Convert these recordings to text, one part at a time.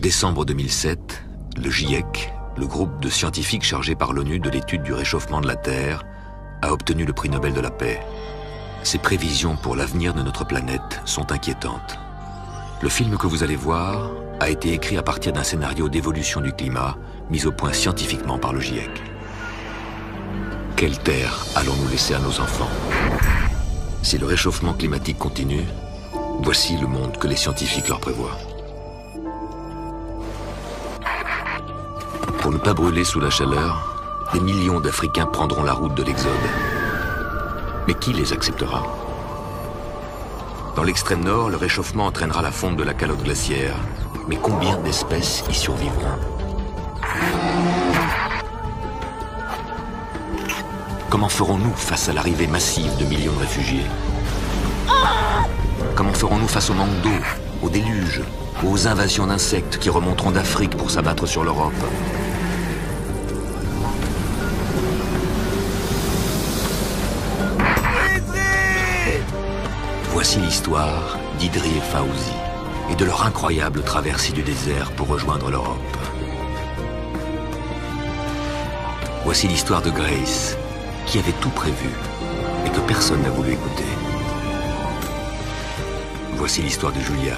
décembre 2007, le GIEC, le groupe de scientifiques chargé par l'ONU de l'étude du réchauffement de la Terre, a obtenu le prix Nobel de la paix. Ses prévisions pour l'avenir de notre planète sont inquiétantes. Le film que vous allez voir a été écrit à partir d'un scénario d'évolution du climat mis au point scientifiquement par le GIEC. Quelle Terre allons-nous laisser à nos enfants? Si le réchauffement climatique continue, voici le monde que les scientifiques leur prévoient. Pour ne pas brûler sous la chaleur, des millions d'Africains prendront la route de l'exode. Mais qui les acceptera? Dans l'extrême nord, le réchauffement entraînera la fonte de la calotte glaciaire. Mais combien d'espèces y survivront? Comment ferons-nous face à l'arrivée massive de millions de réfugiés? Comment ferons-nous face au manque d'eau, au déluge, aux invasions d'insectes qui remonteront d'Afrique pour s'abattre sur l'Europe? Voici l'histoire d'Idri et Fawzi et de leur incroyable traversée du désert pour rejoindre l'Europe. Voici l'histoire de Grace, qui avait tout prévu et que personne n'a voulu écouter. Voici l'histoire de Julia,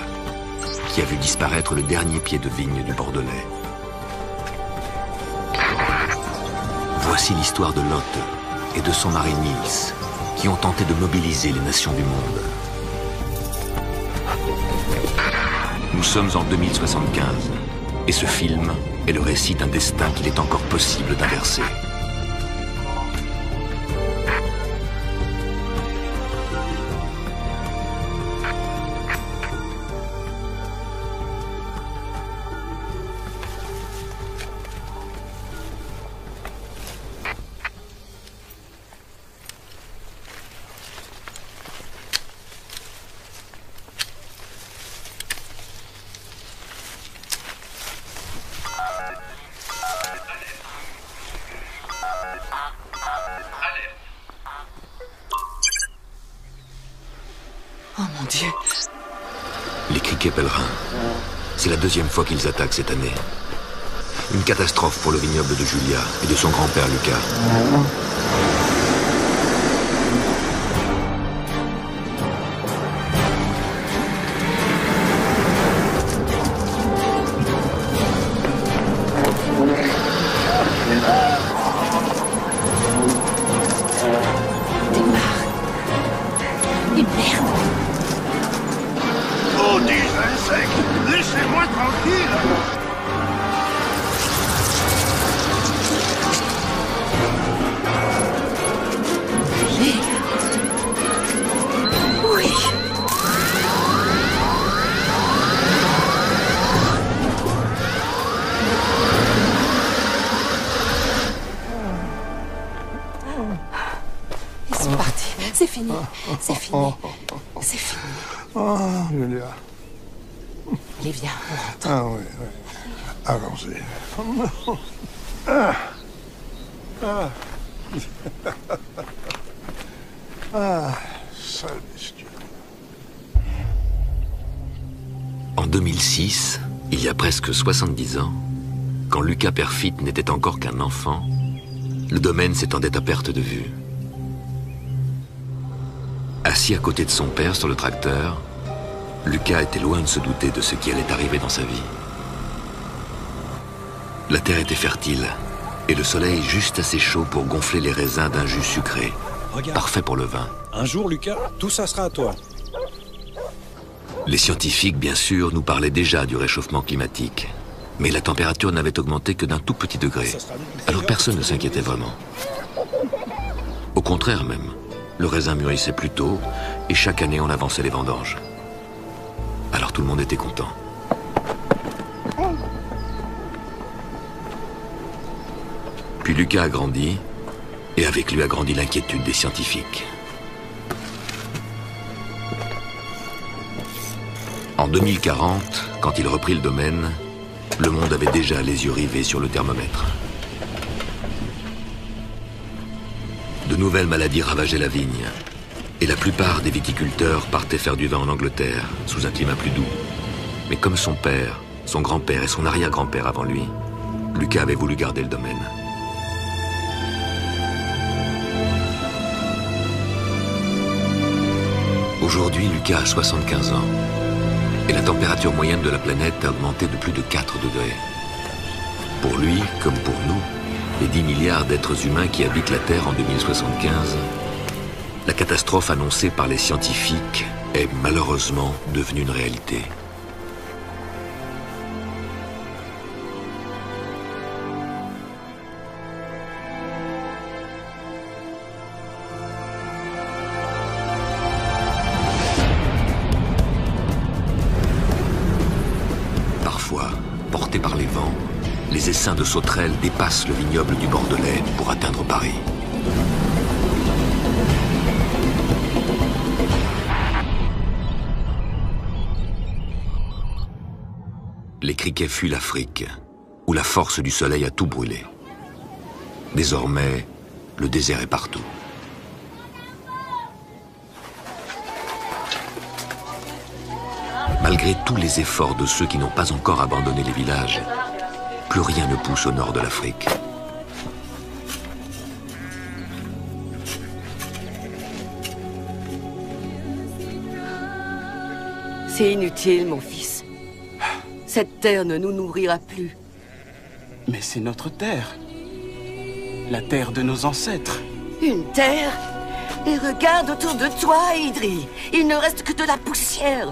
qui a vu disparaître le dernier pied de vigne du Bordelais. Voici l'histoire de Lotte et de son mari Niels, qui ont tenté de mobiliser les nations du monde. Nous sommes en 2075, et ce film est le récit d'un destin qu'il est encore possible d'inverser. Oh mon Dieu! Les criquets pèlerins. C'est la deuxième fois qu'ils attaquent cette année. Une catastrophe pour le vignoble de Julia et de son grand-père Lucas. Laissez-moi tranquille! Oui! Ils sont partis. C'est fini. C'est fini. C'est fini. Oh, Julia. Allez, viens, on rentre. Ah oui, oui. Allons-y. Ah. Ah. Ah. Sale bestiole. En 2006, il y a presque 70 ans, quand Lucas Perfit n'était encore qu'un enfant, le domaine s'étendait à perte de vue. Assis à côté de son père sur le tracteur, Lucas était loin de se douter de ce qui allait arriver dans sa vie. La terre était fertile, et le soleil juste assez chaud pour gonfler les raisins d'un jus sucré, Regarde. parfait pour le vin. Un jour, Lucas, tout ça sera à toi. Les scientifiques, bien sûr, nous parlaient déjà du réchauffement climatique, mais la température n'avait augmenté que d'un tout petit degré, alors personne ne s'inquiétait vraiment. Au contraire même, le raisin mûrissait plus tôt, et chaque année on avançait les vendanges. Alors tout le monde était content. Puis Lucas a grandi, et avec lui a grandi l'inquiétude des scientifiques. En 2040, quand il reprit le domaine, le monde avait déjà les yeux rivés sur le thermomètre. De nouvelles maladies ravageaient la vigne, et la plupart des viticulteurs partaient faire du vin en Angleterre, sous un climat plus doux. Mais comme son père, son grand-père et son arrière-grand-père avant lui, Lucas avait voulu garder le domaine. Aujourd'hui, Lucas a 75 ans et la température moyenne de la planète a augmenté de plus de 4 degrés. Pour lui, comme pour nous, les 10 milliards d'êtres humains qui habitent la Terre en 2075, la catastrophe annoncée par les scientifiques est malheureusement devenue une réalité. Parfois, portés par les vents, les essaims de sauterelles dépassent le vignoble du Bordelais pour atteindre Paris. Les criquets fuient l'Afrique, où la force du soleil a tout brûlé. Désormais, le désert est partout. Malgré tous les efforts de ceux qui n'ont pas encore abandonné les villages, plus rien ne pousse au nord de l'Afrique. C'est inutile, mon fils. Cette terre ne nous nourrira plus. Mais c'est notre terre. La terre de nos ancêtres. Une terre? Et regarde autour de toi, Idri. Il ne reste que de la poussière.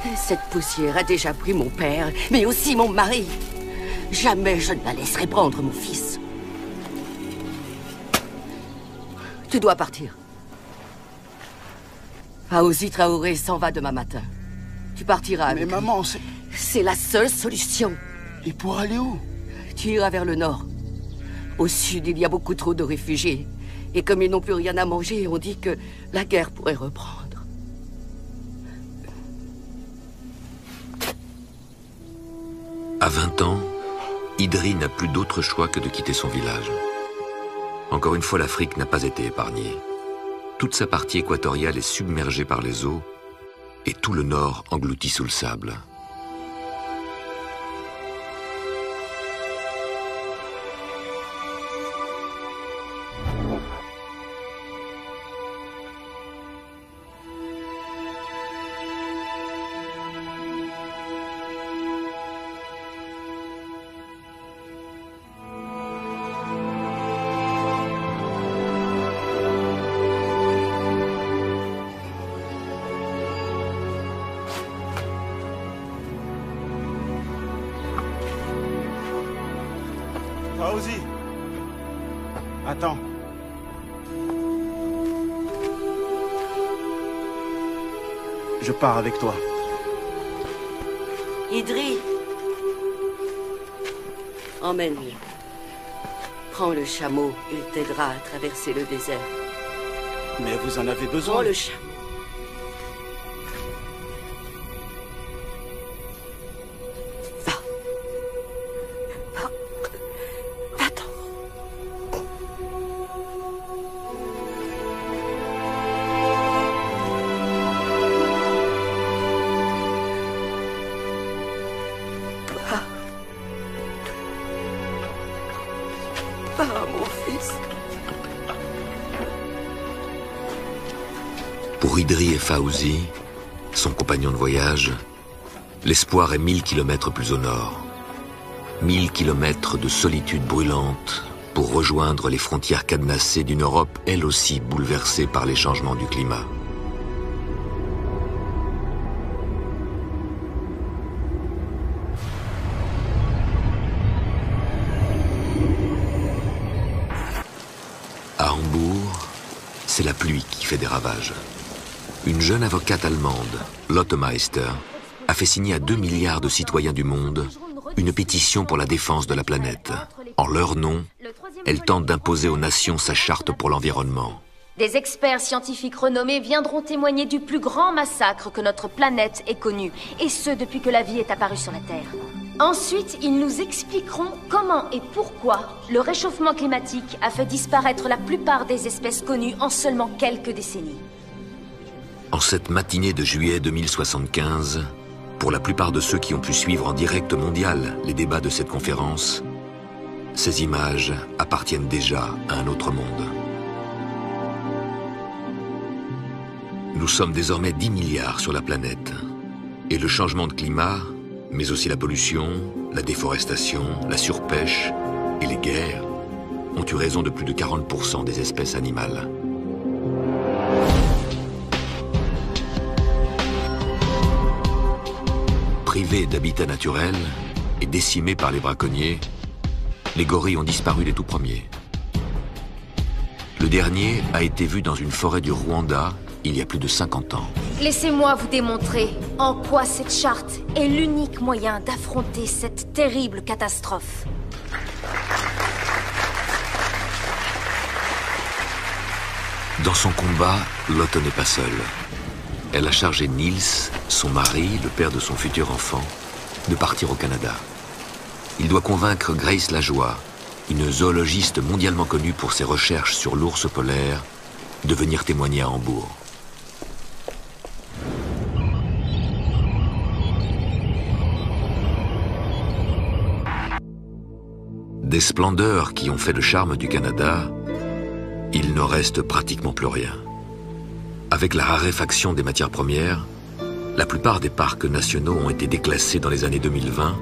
Et cette poussière a déjà pris mon père, mais aussi mon mari. Jamais je ne la laisserai prendre, mon fils. Tu dois partir. Fawzi Traoré s'en va demain matin. Tu partiras avec Mais maman, c'est... C'est la seule solution. Et pour aller où? Tu iras vers le nord. Au sud, il y a beaucoup trop de réfugiés. Et comme ils n'ont plus rien à manger, on dit que la guerre pourrait reprendre. À 20 ans, Idri n'a plus d'autre choix que de quitter son village. Encore une fois, l'Afrique n'a pas été épargnée. Toute sa partie équatoriale est submergée par les eaux et tout le nord englouti sous le sable. Fawzi! Attends. Je pars avec toi. Idri, emmène-le. Prends le chameau, il t'aidera à traverser le désert. Mais vous en avez besoin. Prends le chameau. Va. Va. Va-t'en. Va, mon fils. Pour Idri et Fawzi, son compagnon de voyage, l'espoir est 1000 kilomètres plus au nord. 1000 kilomètres de solitude brûlante pour rejoindre les frontières cadenassées d'une Europe elle aussi bouleversée par les changements du climat. À Hambourg, c'est la pluie qui fait des ravages. Une jeune avocate allemande, Lotte Meister, a fait signer à 2 milliards de citoyens du monde une pétition pour la défense de la planète. En leur nom, elle tente d'imposer aux nations sa charte pour l'environnement. Des experts scientifiques renommés viendront témoigner du plus grand massacre que notre planète ait connu, et ce depuis que la vie est apparue sur la Terre. Ensuite, ils nous expliqueront comment et pourquoi le réchauffement climatique a fait disparaître la plupart des espèces connues en seulement quelques décennies. En cette matinée de juillet 2075, Pour la plupart de ceux qui ont pu suivre en direct mondial les débats de cette conférence, ces images appartiennent déjà à un autre monde. Nous sommes désormais 10 milliards sur la planète. Et le changement de climat, mais aussi la pollution, la déforestation, la surpêche et les guerres ont eu raison de plus de 40% des espèces animales. Privés d'habitat naturel et décimés par les braconniers, les gorilles ont disparu les tout premiers. Le dernier a été vu dans une forêt du Rwanda il y a plus de 50 ans. Laissez-moi vous démontrer en quoi cette charte est l'unique moyen d'affronter cette terrible catastrophe. Dans son combat, Lotte n'est pas seule. Elle a chargé Niels, son mari, le père de son futur enfant, de partir au Canada. Il doit convaincre Grace Lajoie, une zoologiste mondialement connue pour ses recherches sur l'ours polaire, de venir témoigner à Hambourg. Des splendeurs qui ont fait le charme du Canada, il ne reste pratiquement plus rien. Avec la raréfaction des matières premières, la plupart des parcs nationaux ont été déclassés dans les années 2020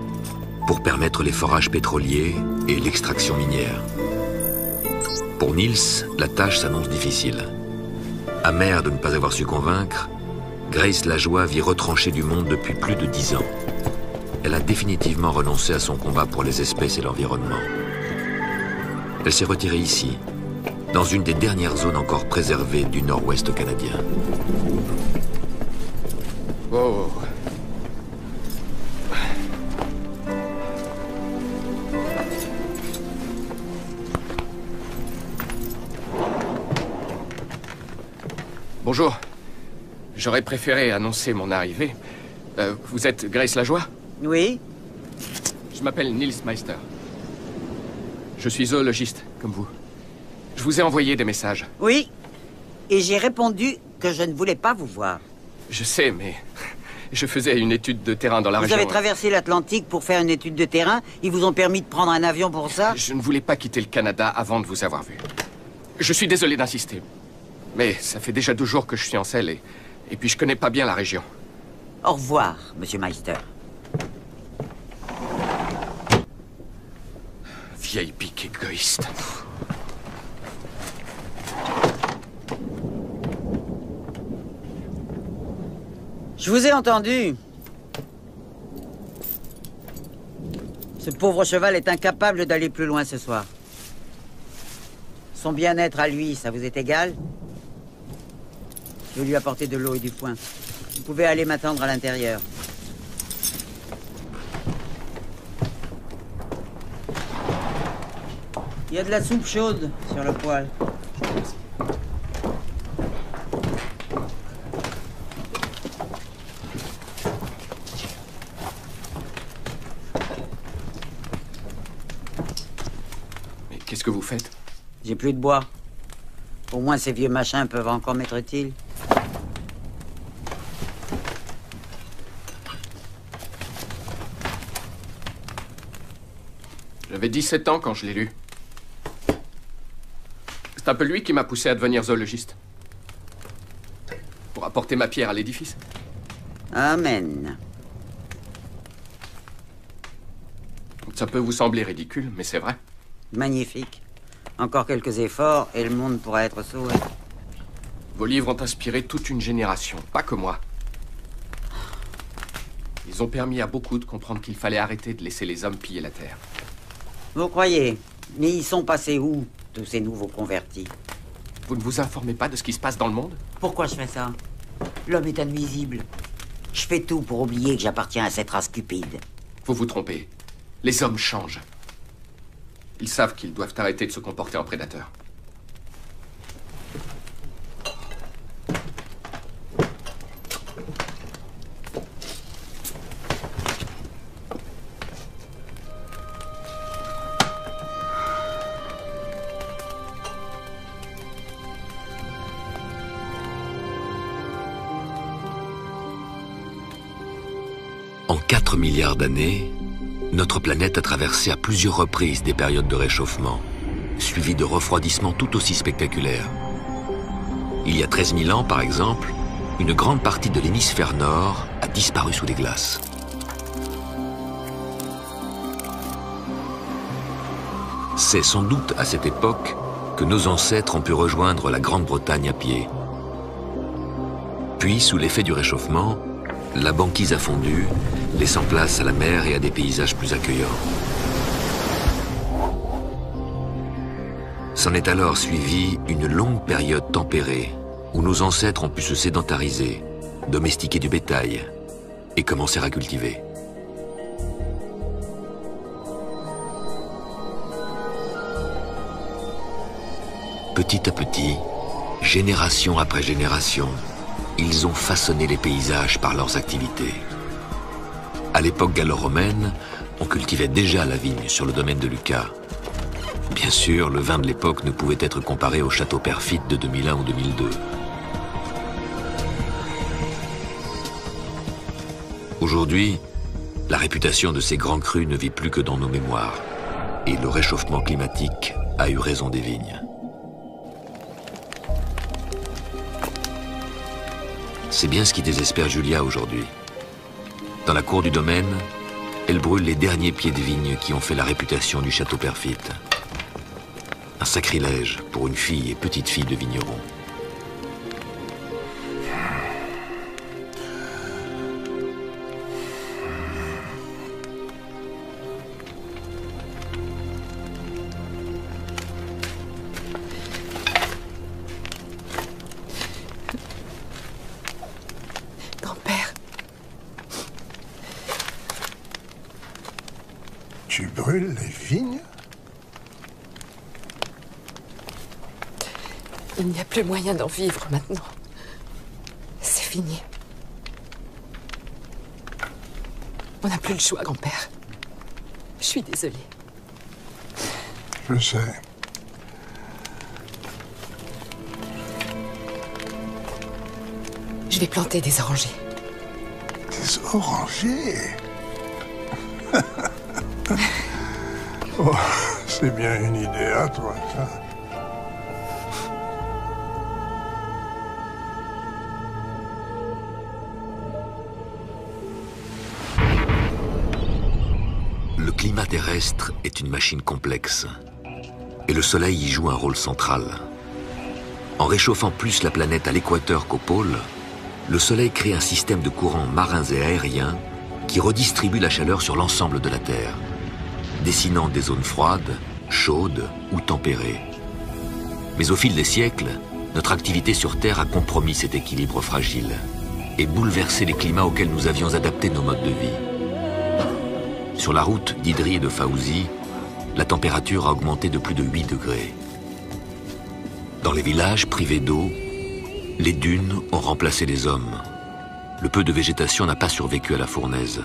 pour permettre les forages pétroliers et l'extraction minière. Pour Niels, la tâche s'annonce difficile. Amère de ne pas avoir su convaincre, Grace Lajoie vit retranchée du monde depuis plus de 10 ans. Elle a définitivement renoncé à son combat pour les espèces et l'environnement. Elle s'est retirée ici, dans une des dernières zones encore préservées du nord-ouest canadien. Oh. Bonjour. J'aurais préféré annoncer mon arrivée. Vous êtes Grace Lajoie? Oui. Je m'appelle Niels Meister. Je suis zoologiste, comme vous. Je vous ai envoyé des messages. Oui. Et j'ai répondu que je ne voulais pas vous voir. Je sais, mais je faisais une étude de terrain dans la région. Vous avez traversé l'Atlantique pour faire une étude de terrain? Ils vous ont permis de prendre un avion pour ça? Je ne voulais pas quitter le Canada avant de vous avoir vu. Je suis désolé d'insister. Mais ça fait déjà 2 jours que je suis en selle et puis je connais pas bien la région. Au revoir, Monsieur Meister. Vieille pique égoïste. Je vous ai entendu. Ce pauvre cheval est incapable d'aller plus loin ce soir. Son bien-être à lui, ça vous est égal? Je vais lui apporter de l'eau et du foin. Vous pouvez aller m'attendre à l'intérieur. Il y a de la soupe chaude sur le poêle. Mais qu'est-ce que vous faites? J'ai plus de bois. Au moins ces vieux machins peuvent encore m'être utiles. J'avais 17 ans quand je l'ai lu. C'est un peu lui qui m'a poussé à devenir zoologiste. Pour apporter ma pierre à l'édifice. Amen. Ça peut vous sembler ridicule, mais c'est vrai. Magnifique. Encore quelques efforts et le monde pourra être sauvé. Vos livres ont inspiré toute une génération, pas que moi. Ils ont permis à beaucoup de comprendre qu'il fallait arrêter de laisser les hommes piller la terre. Vous croyez? Mais ils sont passés où, tous ces nouveaux convertis? Vous ne vous informez pas de ce qui se passe dans le monde? Pourquoi je fais ça? L'homme est innuisible. Je fais tout pour oublier que j'appartiens à cette race cupide. Vous vous trompez. Les hommes changent. Ils savent qu'ils doivent arrêter de se comporter en prédateurs. 4 milliards d'années, notre planète a traversé à plusieurs reprises des périodes de réchauffement, suivies de refroidissements tout aussi spectaculaires. Il y a 13 000 ans, par exemple, une grande partie de l'hémisphère nord a disparu sous les glaces. C'est sans doute à cette époque que nos ancêtres ont pu rejoindre la Grande-Bretagne à pied. Puis, sous l'effet du réchauffement, la banquise a fondu, laissant place à la mer et à des paysages plus accueillants. S'en est alors suivie une longue période tempérée, où nos ancêtres ont pu se sédentariser, domestiquer du bétail et commencer à cultiver. Petit à petit, génération après génération, ils ont façonné les paysages par leurs activités. À l'époque gallo-romaine, on cultivait déjà la vigne sur le domaine de Lucca. Bien sûr, le vin de l'époque ne pouvait être comparé au château Perfit de 2001 ou 2002. Aujourd'hui, la réputation de ces grands crus ne vit plus que dans nos mémoires, et le réchauffement climatique a eu raison des vignes. C'est bien ce qui désespère Julia aujourd'hui. Dans la cour du domaine, elle brûle les derniers pieds de vigne qui ont fait la réputation du château Perfit. Un sacrilège pour une fille et petite fille de vigneron. Tu brûles les vignes? Il n'y a plus moyen d'en vivre maintenant. C'est fini. On n'a plus le choix, grand-père. Je suis désolée. Je sais. Je vais planter des orangers. Des orangers? Oh, c'est bien une idée à toi, ça. Le climat terrestre est une machine complexe, et le Soleil y joue un rôle central. En réchauffant plus la planète à l'équateur qu'au pôle, le Soleil crée un système de courants marins et aériens qui redistribue la chaleur sur l'ensemble de la Terre, dessinant des zones froides, chaudes ou tempérées. Mais au fil des siècles, notre activité sur Terre a compromis cet équilibre fragile et bouleversé les climats auxquels nous avions adapté nos modes de vie. Sur la route d'Idri et de Fawzi, la température a augmenté de plus de 8 degrés. Dans les villages privés d'eau, les dunes ont remplacé les hommes. Le peu de végétation n'a pas survécu à la fournaise,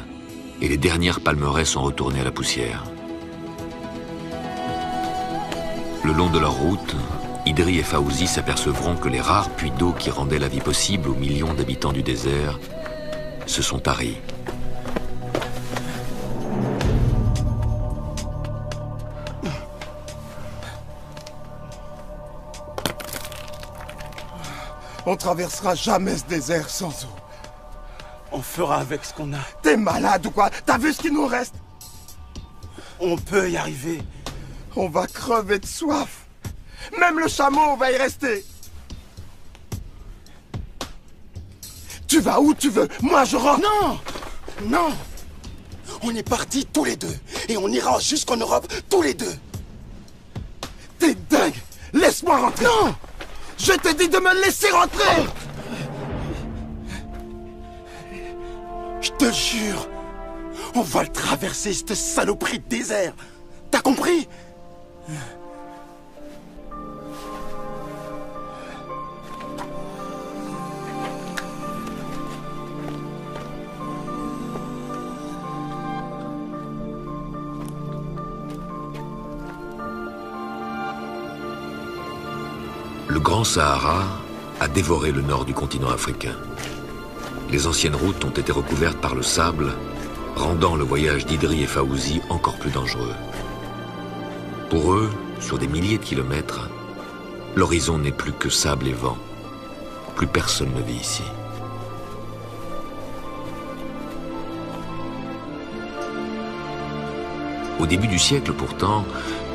et les dernières palmeraies sont retournées à la poussière. Le long de leur route, Idri et Fawzi s'apercevront que les rares puits d'eau qui rendaient la vie possible aux millions d'habitants du désert se sont taris. On traversera jamais ce désert sans eau. On fera avec ce qu'on a. T'es malade ou quoi? T'as vu ce qu'il nous reste? On peut y arriver. On va crever de soif. Même le chameau va y rester. Tu vas où tu veux. Moi, je rentre. Non! Non! On est partis tous les deux. Et on ira jusqu'en Europe tous les deux. T'es dingue. Laisse-moi rentrer. Non! Je t'ai dit de me laisser rentrer. Je te jure, on va le traverser, cette saloperie de désert. T'as compris? Le Grand Sahara a dévoré le nord du continent africain. Les anciennes routes ont été recouvertes par le sable, rendant le voyage d'Idri et Fawzi encore plus dangereux. Pour eux, sur des milliers de kilomètres, l'horizon n'est plus que sable et vent. Plus personne ne vit ici. Au début du siècle, pourtant,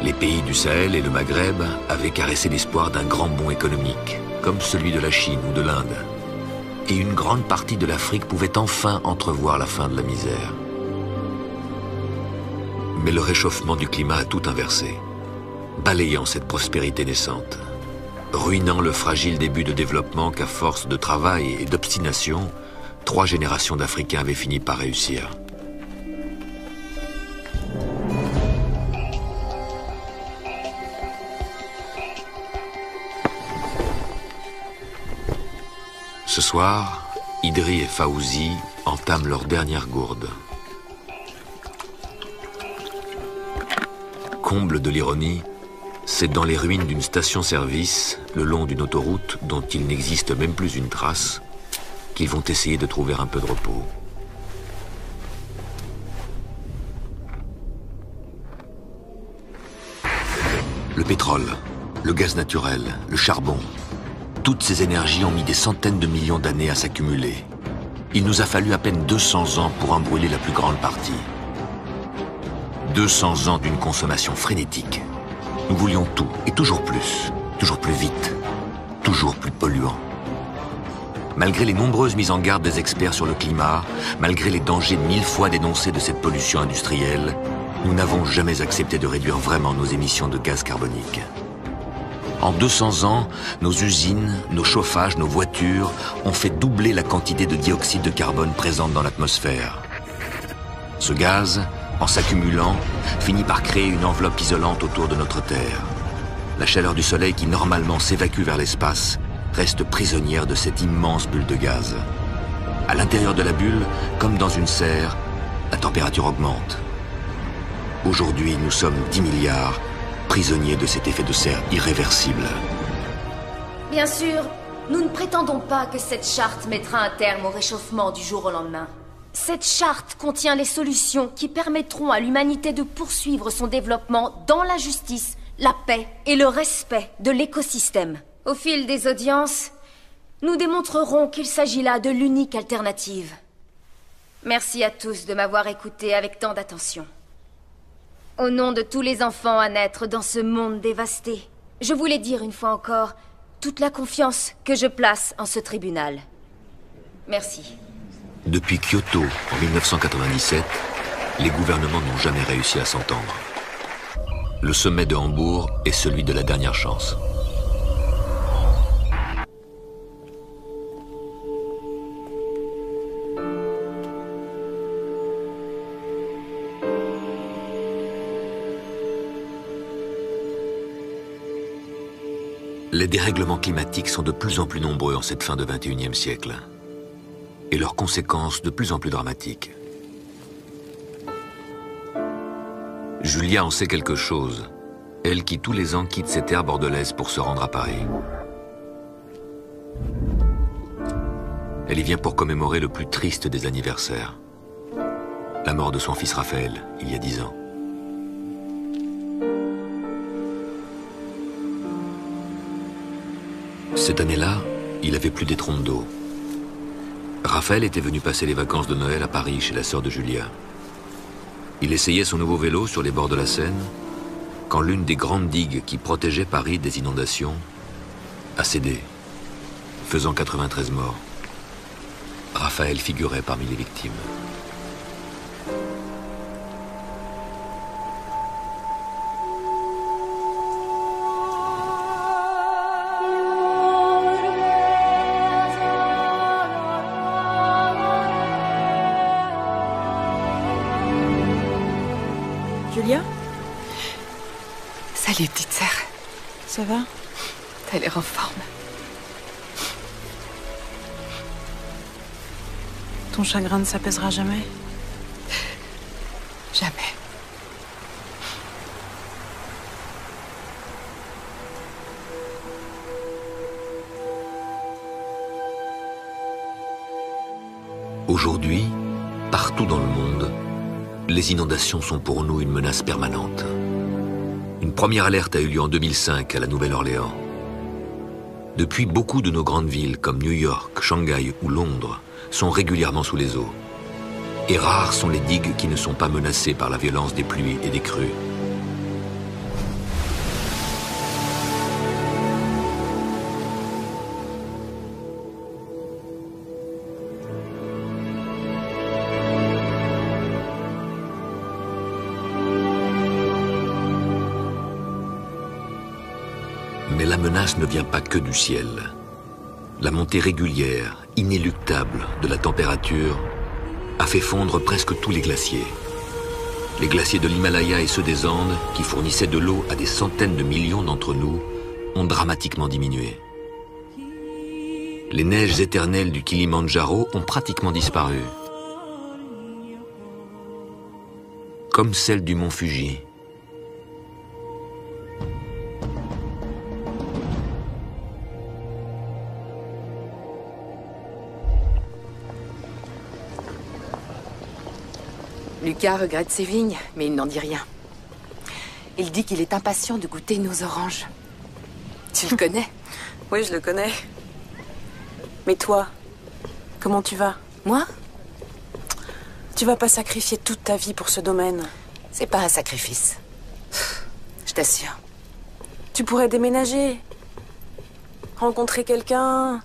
les pays du Sahel et le Maghreb avaient caressé l'espoir d'un grand bond économique, comme celui de la Chine ou de l'Inde. Et une grande partie de l'Afrique pouvait enfin entrevoir la fin de la misère. Mais le réchauffement du climat a tout inversé, balayant cette prospérité naissante, ruinant le fragile début de développement qu'à force de travail et d'obstination, 3 générations d'Africains avaient fini par réussir. Ce soir, Idri et Fawzi entament leur dernière gourde. Comble de l'ironie, c'est dans les ruines d'une station-service, le long d'une autoroute dont il n'existe même plus une trace, qu'ils vont essayer de trouver un peu de repos. Le pétrole, le gaz naturel, le charbon, toutes ces énergies ont mis des centaines de millions d'années à s'accumuler. Il nous a fallu à peine 200 ans pour en brûler la plus grande partie. 200 ans d'une consommation frénétique. Nous voulions tout, et toujours plus vite, toujours plus polluant. Malgré les nombreuses mises en garde des experts sur le climat, malgré les dangers 1000 fois dénoncés de cette pollution industrielle, nous n'avons jamais accepté de réduire vraiment nos émissions de gaz carbonique. En 200 ans, nos usines, nos chauffages, nos voitures ont fait doubler la quantité de dioxyde de carbone présente dans l'atmosphère. Ce gaz, en s'accumulant, finit par créer une enveloppe isolante autour de notre Terre. La chaleur du Soleil qui normalement s'évacue vers l'espace reste prisonnière de cette immense bulle de gaz. À l'intérieur de la bulle, comme dans une serre, la température augmente. Aujourd'hui, nous sommes 10 milliards, prisonniers de cet effet de serre irréversible. Bien sûr, nous ne prétendons pas que cette charte mettra un terme au réchauffement du jour au lendemain. Cette charte contient les solutions qui permettront à l'humanité de poursuivre son développement dans la justice, la paix et le respect de l'écosystème. Au fil des audiences, nous démontrerons qu'il s'agit là de l'unique alternative. Merci à tous de m'avoir écouté avec tant d'attention. Au nom de tous les enfants à naître dans ce monde dévasté, je voulais dire une fois encore toute la confiance que je place en ce tribunal. Merci. Depuis Kyoto, en 1997, les gouvernements n'ont jamais réussi à s'entendre. Le sommet de Hambourg est celui de la dernière chance. Les dérèglements climatiques sont de plus en plus nombreux en cette fin de XXIe siècle. Et leurs conséquences de plus en plus dramatiques. Julia en sait quelque chose, elle qui tous les ans quitte ses terres bordelaises pour se rendre à Paris. Elle y vient pour commémorer le plus triste des anniversaires, la mort de son fils Raphaël, il y a 10 ans. Cette année-là, il avait plus des trompes d'eau. Raphaël était venu passer les vacances de Noël à Paris chez la sœur de Julia. Il essayait son nouveau vélo sur les bords de la Seine quand l'une des grandes digues qui protégeait Paris des inondations a cédé, faisant 93 morts. Raphaël figurait parmi les victimes. Julia? Salut, petite sœur. Ça va? T'as l'air en forme. Ton chagrin ne s'apaisera jamais? Jamais. Aujourd'hui, partout dans le monde, les inondations sont pour nous une menace permanente. Une première alerte a eu lieu en 2005 à la Nouvelle-Orléans. Depuis, beaucoup de nos grandes villes comme New York, Shanghai ou Londres sont régulièrement sous les eaux. Et rares sont les digues qui ne sont pas menacées par la violence des pluies et des crues. Mais la menace ne vient pas que du ciel. La montée régulière, inéluctable de la température a fait fondre presque tous les glaciers. Les glaciers de l'Himalaya et ceux des Andes, qui fournissaient de l'eau à des centaines de millions d'entre nous, ont dramatiquement diminué. Les neiges éternelles du Kilimandjaro ont pratiquement disparu. Comme celles du mont Fuji. Lucas regrette ses vignes, mais il n'en dit rien. Il dit qu'il est impatient de goûter nos oranges. Tu le connais? Oui, je le connais. Mais toi, comment tu vas? Moi? Tu vas pas sacrifier toute ta vie pour ce domaine. C'est pas un sacrifice. Je t'assure. Tu pourrais déménager, rencontrer quelqu'un,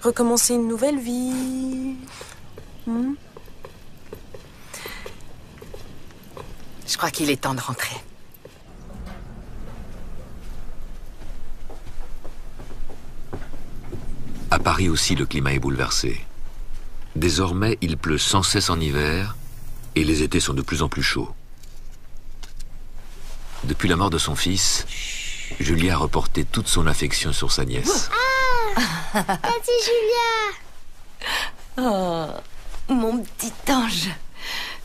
recommencer une nouvelle vie. Je crois qu'il est temps de rentrer. À Paris aussi, le climat est bouleversé. Désormais, il pleut sans cesse en hiver et les étés sont de plus en plus chauds. Depuis la mort de son fils, Julia a reporté toute son affection sur sa nièce. Ah, Tati Julia! Oh, mon petit ange.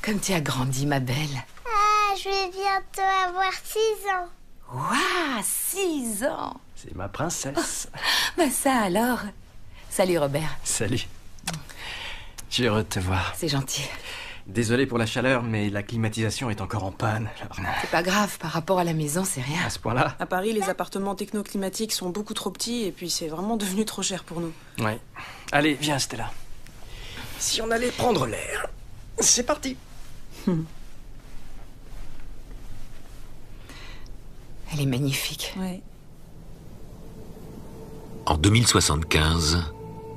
Comme tu as grandi, ma belle. Ah, je vais bientôt avoir 6 ans. Waouh, 6 ans. C'est ma princesse. Bah ça alors. Salut Robert. Salut. Je suis heureux de te voir. C'est gentil. Désolé pour la chaleur, mais la climatisation est encore en panne. Alors... C'est pas grave, par rapport à la maison, c'est rien. À ce point-là? À Paris, les appartements technoclimatiques sont beaucoup trop petits et puis c'est vraiment devenu trop cher pour nous. Ouais. Allez, viens Stella. Si on allait prendre l'air. C'est parti. Elle est magnifique. Ouais. En 2075,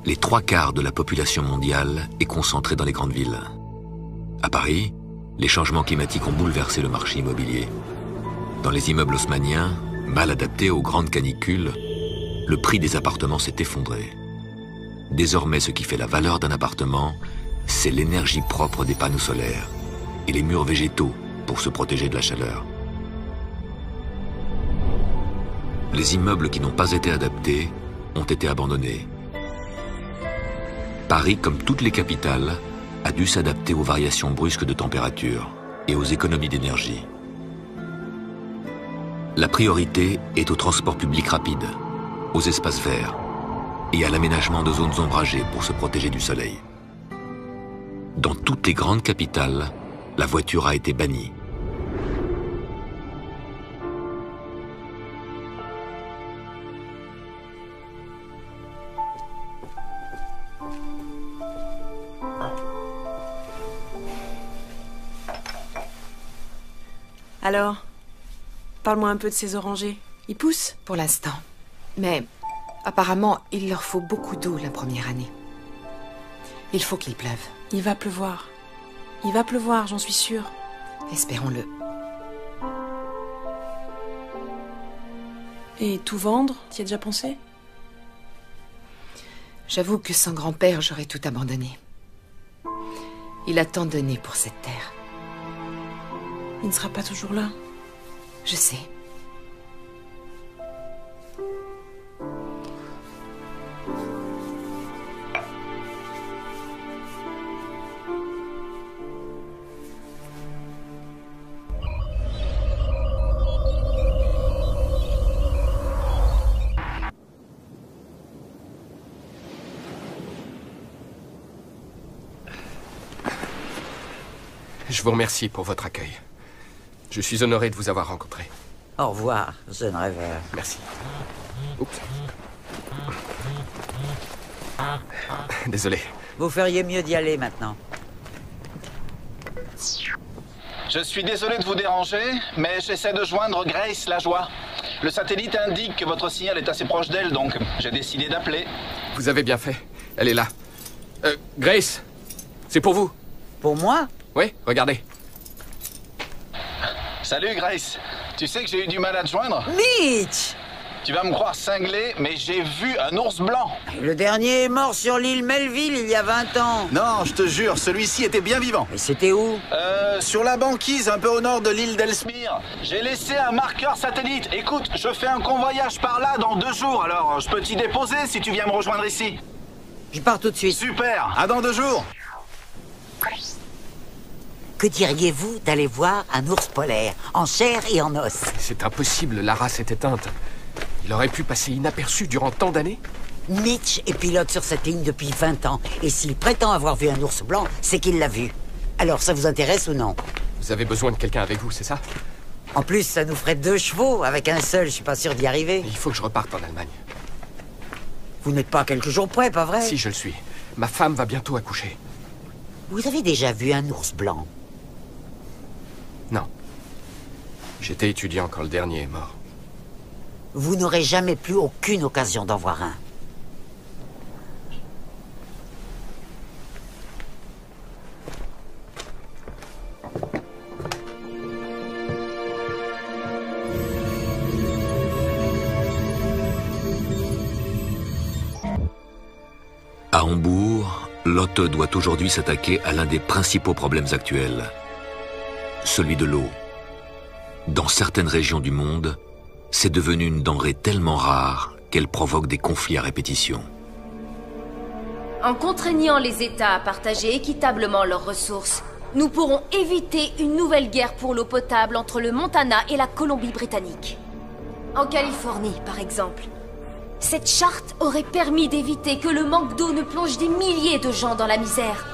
les 3/4 de la population mondiale est concentrée dans les grandes villes. À Paris, les changements climatiques ont bouleversé le marché immobilier. Dans les immeubles haussmanniens, mal adaptés aux grandes canicules, le prix des appartements s'est effondré. Désormais, ce qui fait la valeur d'un appartement, c'est l'énergie propre des panneaux solaires et les murs végétaux pour se protéger de la chaleur. Les immeubles qui n'ont pas été adaptés ont été abandonnés. Paris, comme toutes les capitales, a dû s'adapter aux variations brusques de température et aux économies d'énergie. La priorité est au transport public rapide, aux espaces verts et à l'aménagement de zones ombragées pour se protéger du soleil. Dans toutes les grandes capitales, la voiture a été bannie. Alors, parle-moi un peu de ces orangers. Ils poussent? Pour l'instant. Mais apparemment, il leur faut beaucoup d'eau la première année. Il faut qu'il pleuve. Il va pleuvoir. Il va pleuvoir, j'en suis sûre. Espérons-le. Et tout vendre? T'y as déjà pensé? J'avoue que sans grand-père, j'aurais tout abandonné. Il a tant donné pour cette terre. Il ne sera pas toujours là. Je sais. Je vous remercie pour votre accueil. Je suis honoré de vous avoir rencontré. Au revoir, jeune rêveur. Merci. Oups. Désolé. Vous feriez mieux d'y aller maintenant. Je suis désolé de vous déranger, mais j'essaie de joindre Grace Lajoie. Le satellite indique que votre signal est assez proche d'elle, donc j'ai décidé d'appeler. Vous avez bien fait. Elle est là. Grace, c'est pour vous. Pour moi? Oui, regardez. Salut Grace. Tu sais que j'ai eu du mal à te joindre? Mitch! Tu vas me croire cinglé, mais j'ai vu un ours blanc. Le dernier est mort sur l'île Melville il y a 20 ans. Non, je te jure, celui-ci était bien vivant. Et c'était où? Sur la banquise, un peu au nord de l'île d'Ellesmere. J'ai laissé un marqueur satellite. Écoute, je fais un convoyage par là dans 2 jours, alors je peux t'y déposer si tu viens me rejoindre ici. Je pars tout de suite. Super, à dans 2 jours. Que diriez-vous d'aller voir un ours polaire, en chair et en os? C'est impossible, la race est éteinte. Il aurait pu passer inaperçu durant tant d'années? Mitch est pilote sur cette ligne depuis 20 ans. Et s'il prétend avoir vu un ours blanc, c'est qu'il l'a vu. Alors, ça vous intéresse ou non? Vous avez besoin de quelqu'un avec vous, c'est ça? En plus, ça nous ferait 2 chevaux. Avec un seul, je suis pas sûr d'y arriver. Il faut que je reparte en Allemagne. Vous n'êtes pas quelques jours près, pas vrai? Si, je le suis. Ma femme va bientôt accoucher. Vous avez déjà vu un ours blanc? Non. J'étais étudiant quand le dernier est mort. Vous n'aurez jamais plus aucune occasion d'en voir un. À Hambourg, Lotte doit aujourd'hui s'attaquer à l'un des principaux problèmes actuels, celui de l'eau. Dans certaines régions du monde, c'est devenu une denrée tellement rare qu'elle provoque des conflits à répétition. En contraignant les États à partager équitablement leurs ressources, nous pourrons éviter une nouvelle guerre pour l'eau potable entre le Montana et la Colombie-Britannique. En Californie, par exemple. Cette charte aurait permis d'éviter que le manque d'eau ne plonge des milliers de gens dans la misère.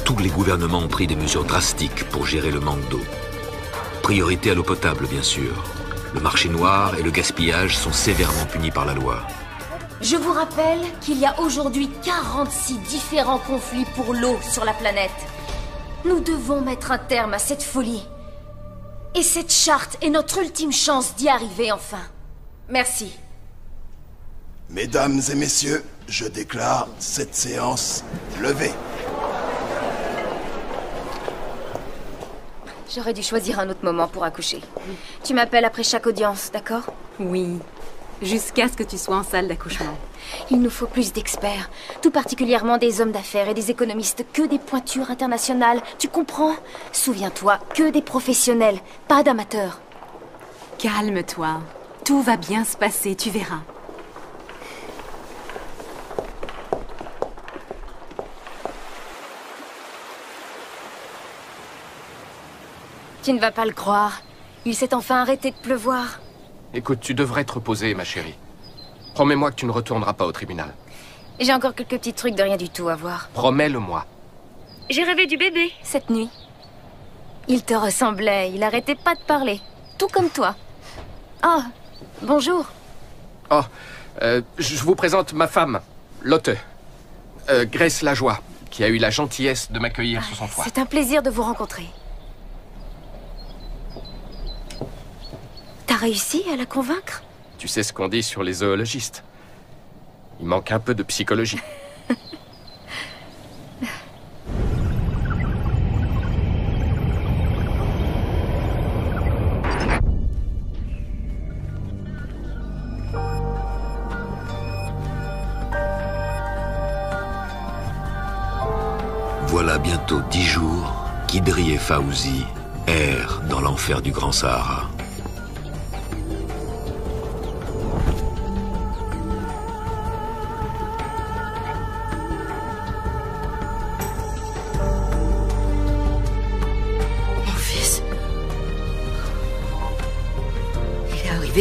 Tous les gouvernements ont pris des mesures drastiques pour gérer le manque d'eau. Priorité à l'eau potable, bien sûr. Le marché noir et le gaspillage sont sévèrement punis par la loi. Je vous rappelle qu'il y a aujourd'hui 46 différents conflits pour l'eau sur la planète. Nous devons mettre un terme à cette folie. Et cette charte est notre ultime chance d'y arriver enfin. Merci. Mesdames et messieurs, je déclare cette séance levée. J'aurais dû choisir un autre moment pour accoucher. Tu m'appelles après chaque audience, d'accord? Oui. Jusqu'à ce que tu sois en salle d'accouchement. Il nous faut plus d'experts, tout particulièrement des hommes d'affaires et des économistes, que des pointures internationales, tu comprends? Souviens-toi, que des professionnels, pas d'amateurs. Calme-toi. Tout va bien se passer, tu verras. Tu ne vas pas le croire. Il s'est enfin arrêté de pleuvoir. Écoute, tu devrais te reposer, ma chérie. Promets-moi que tu ne retourneras pas au tribunal. J'ai encore quelques petits trucs de rien du tout à voir. Promets-le-moi. J'ai rêvé du bébé cette nuit. Il te ressemblait, il arrêtait pas de parler. Tout comme toi. Oh, bonjour. Oh, je vous présente ma femme, Lotte. Grace Lajoie, qui a eu la gentillesse de m'accueillir sous son toit. C'est un plaisir de vous rencontrer. T'as réussi à la convaincre? Tu sais ce qu'on dit sur les zoologistes. Il manque un peu de psychologie. Voilà bientôt 10 jours qu'Idri et Fauzi errent dans l'enfer du Grand Sahara.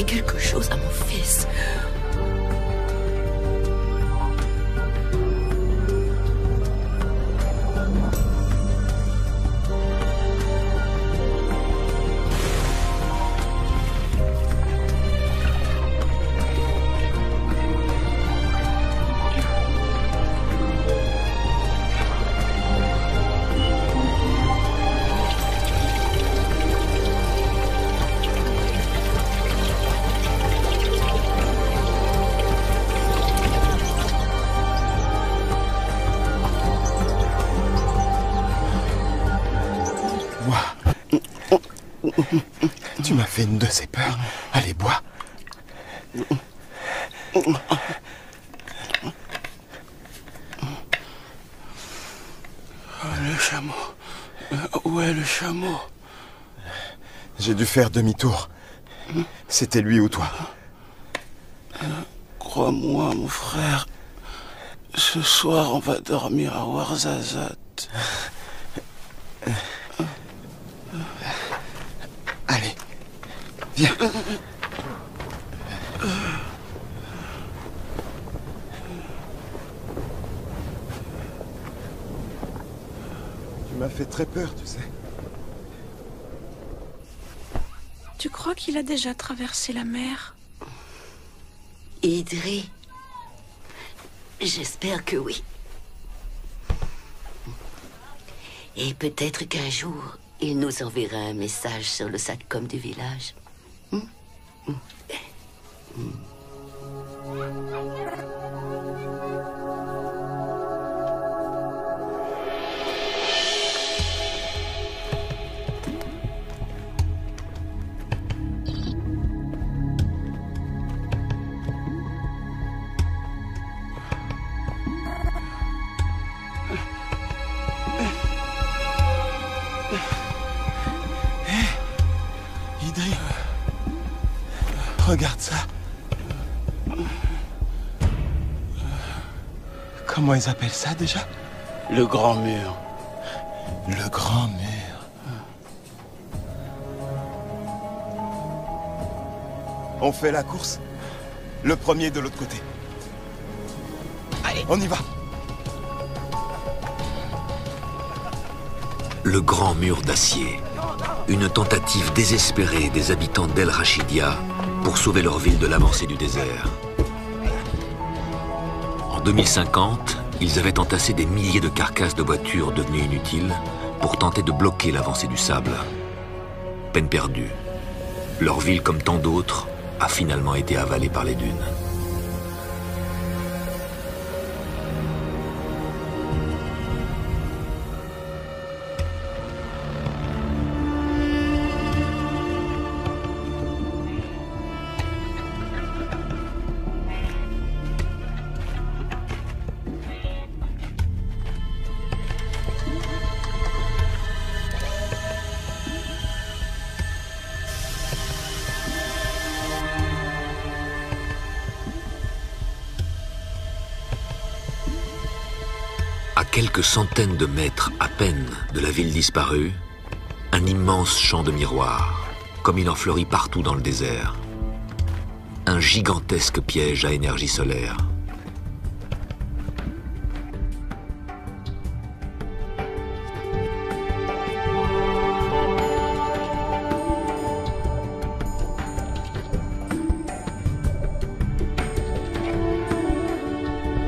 Quelque chose à mon fils. Tu m'as fait une de ces peurs. Allez, bois. Le chameau. Où est le chameau? J'ai dû faire demi-tour. C'était lui ou toi. Crois-moi, mon frère. Ce soir, on va dormir à Ouarzazate. Allez, viens. Tu m'as fait très peur, tu sais. Tu crois qu'il a déjà traversé la mer? Idri, j'espère que oui. Et peut-être qu'un jour, il nous enverra un message sur le satcom du village. Idri, regarde ça. Comment ils appellent ça déjà? Le grand mur. Le grand mur. On fait la course. Le premier de l'autre côté. Allez, on y va. Le grand mur d'acier. Une tentative désespérée des habitants d'El Rachidia pour sauver leur ville de l'avancée du désert. En 2050, ils avaient entassé des milliers de carcasses de voitures devenues inutiles pour tenter de bloquer l'avancée du sable. Peine perdue. Leur ville, comme tant d'autres, a finalement été avalée par les dunes. À quelques centaines de mètres à peine de la ville disparue, un immense champ de miroirs, comme il en fleurit partout dans le désert. Un gigantesque piège à énergie solaire.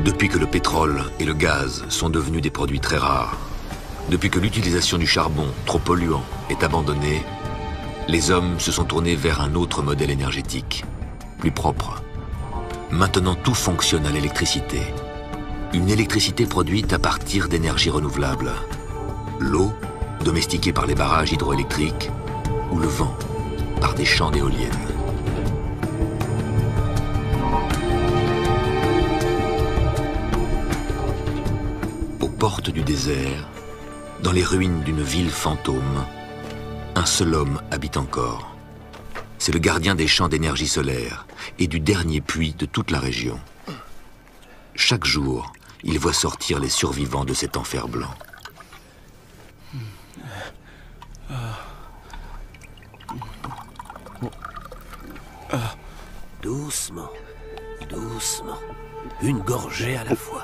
Depuis que le pétrole et le gaz sont devenus des produits très rares, depuis que l'utilisation du charbon, trop polluant, est abandonnée, les hommes se sont tournés vers un autre modèle énergétique, plus propre. Maintenant, tout fonctionne à l'électricité. Une électricité produite à partir d'énergies renouvelables. L'eau, domestiquée par les barrages hydroélectriques, ou le vent, par des champs d'éoliennes. Porte du désert, dans les ruines d'une ville fantôme, un seul homme habite encore. C'est le gardien des champs d'énergie solaire et du dernier puits de toute la région. Chaque jour, il voit sortir les survivants de cet enfer blanc. Doucement, doucement, une gorgée à la fois.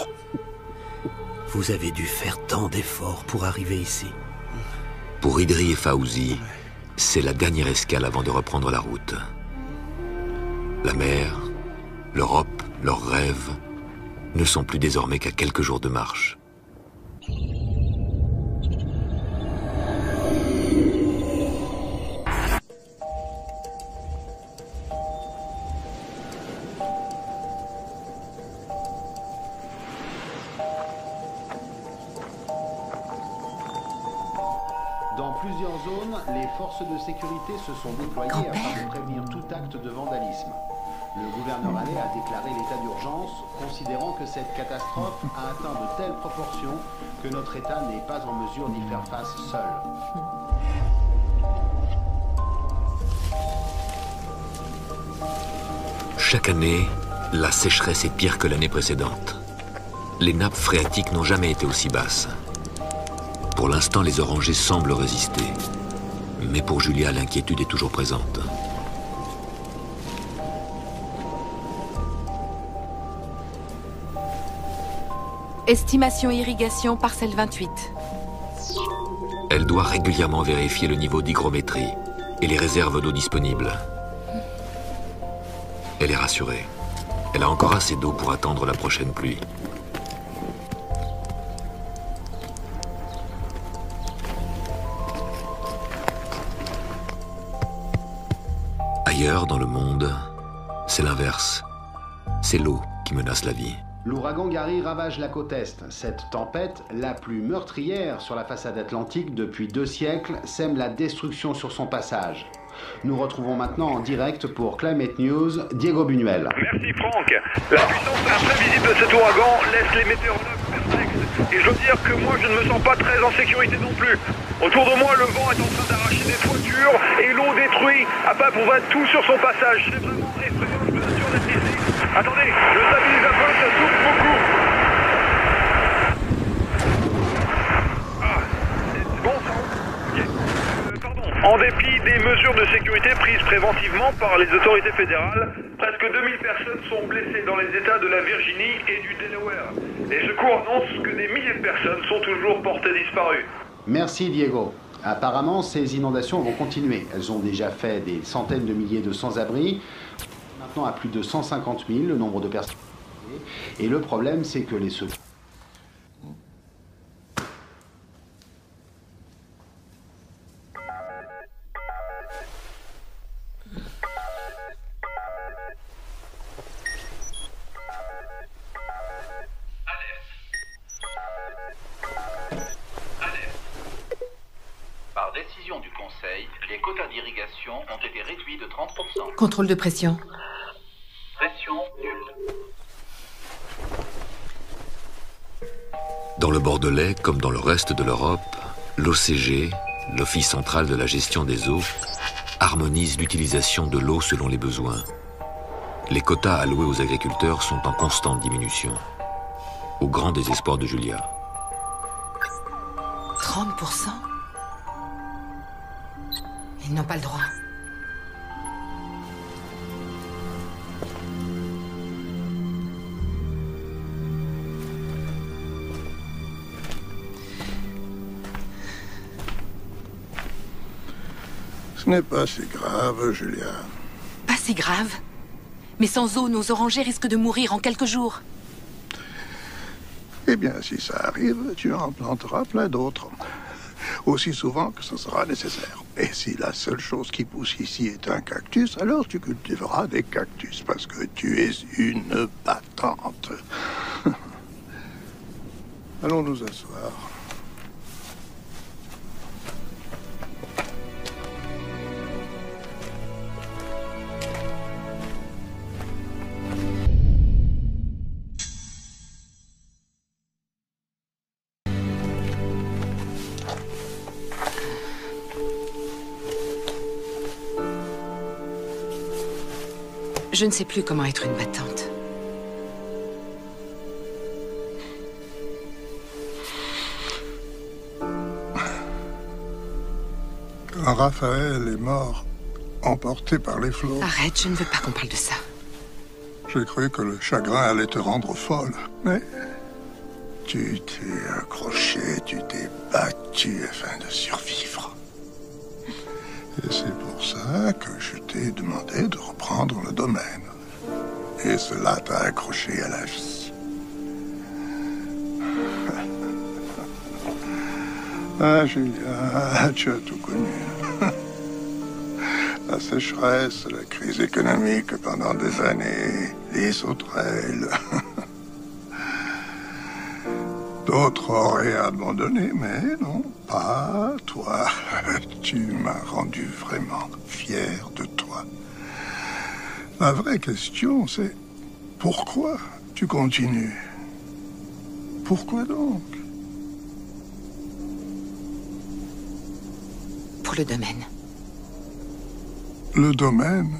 Vous avez dû faire tant d'efforts pour arriver ici. Pour Idri et Fawzi, c'est la dernière escale avant de reprendre la route. La mer, l'Europe, leurs rêves ne sont plus désormais qu'à quelques jours de marche. plusieurs zones, les forces de sécurité se sont déployées afin de prévenir tout acte de vandalisme. Le gouverneur Allais a déclaré l'état d'urgence, considérant que cette catastrophe a atteint de telles proportions que notre État n'est pas en mesure d'y faire face seul. Chaque année, la sécheresse est pire que l'année précédente. Les nappes phréatiques n'ont jamais été aussi basses. Pour l'instant, les orangers semblent résister. Mais pour Julia, l'inquiétude est toujours présente. Estimation irrigation, parcelle 28. Elle doit régulièrement vérifier le niveau d'hygrométrie et les réserves d'eau disponibles. Elle est rassurée. Elle a encore assez d'eau pour attendre la prochaine pluie. Ailleurs dans le monde, c'est l'inverse. C'est l'eau qui menace la vie. L'ouragan Gary ravage la côte Est. Cette tempête, la plus meurtrière sur la façade atlantique depuis 2 siècles, sème la destruction sur son passage. Nous retrouvons maintenant en direct pour Climate News, Diego Buñuel. Merci Franck. La puissance imprévisible de cet ouragan laisse les météorologues perplexes. Et je dois dire que moi je ne me sens pas très en sécurité non plus. Autour de moi, le vent est en train d'arracher des toitures et l'eau détruit à pas pour tout sur son passage. C'est vraiment effrayant, je me assure d'être ici. Attendez, le stabilisateur, ça souffle beaucoup. Ah, c'est bon ça? Ok. Pardon. En dépit des mesures de sécurité prises préventivement par les autorités fédérales, presque 2000 personnes sont blessées dans les États de la Virginie et du Delaware. Les secours annoncent que des milliers de personnes sont toujours portées disparues. Merci Diego. Apparemment, ces inondations vont continuer. Elles ont déjà fait des centaines de milliers de sans-abri. Maintenant à plus de 150 000 le nombre de personnes. Et le problème, c'est que les secours... Par décision du Conseil, les quotas d'irrigation ont été réduits de 30%. Contrôle de pression. Pression nulle. Dans le Bordelais, comme dans le reste de l'Europe, l'OCG, l'Office central de la gestion des eaux, harmonise l'utilisation de l'eau selon les besoins. Les quotas alloués aux agriculteurs sont en constante diminution, au grand désespoir de Julia. 30%? Ils n'ont pas le droit. Ce n'est pas si grave, Julia. Pas si grave? Mais sans eau, nos orangers risquent de mourir en quelques jours. Eh bien, si ça arrive, tu en planteras plein d'autres. Aussi souvent que ce sera nécessaire. Et si la seule chose qui pousse ici est un cactus, alors tu cultiveras des cactus, parce que tu es une battante. Allons nous asseoir. Je ne sais plus comment être une battante. Quand Raphaël est mort, emporté par les flots, Arrête, je ne veux pas qu'on parle de ça. j'ai cru que le chagrin allait te rendre folle. Mais tu t'es accroché, tu t'es battu afin de survivre. Et c'est pour ça que je t'ai demandé de reprendre le domaine. Et cela t'a accroché à la vie. Ah, Julia, tu as tout connu. La sécheresse, la crise économique pendant des années, les sauterelles. D'autres auraient abandonné, mais non, pas toi. Tu m'as rendu vraiment fier de toi. La vraie question, c'est pourquoi tu continues? Pourquoi donc? Pour le domaine. Le domaine?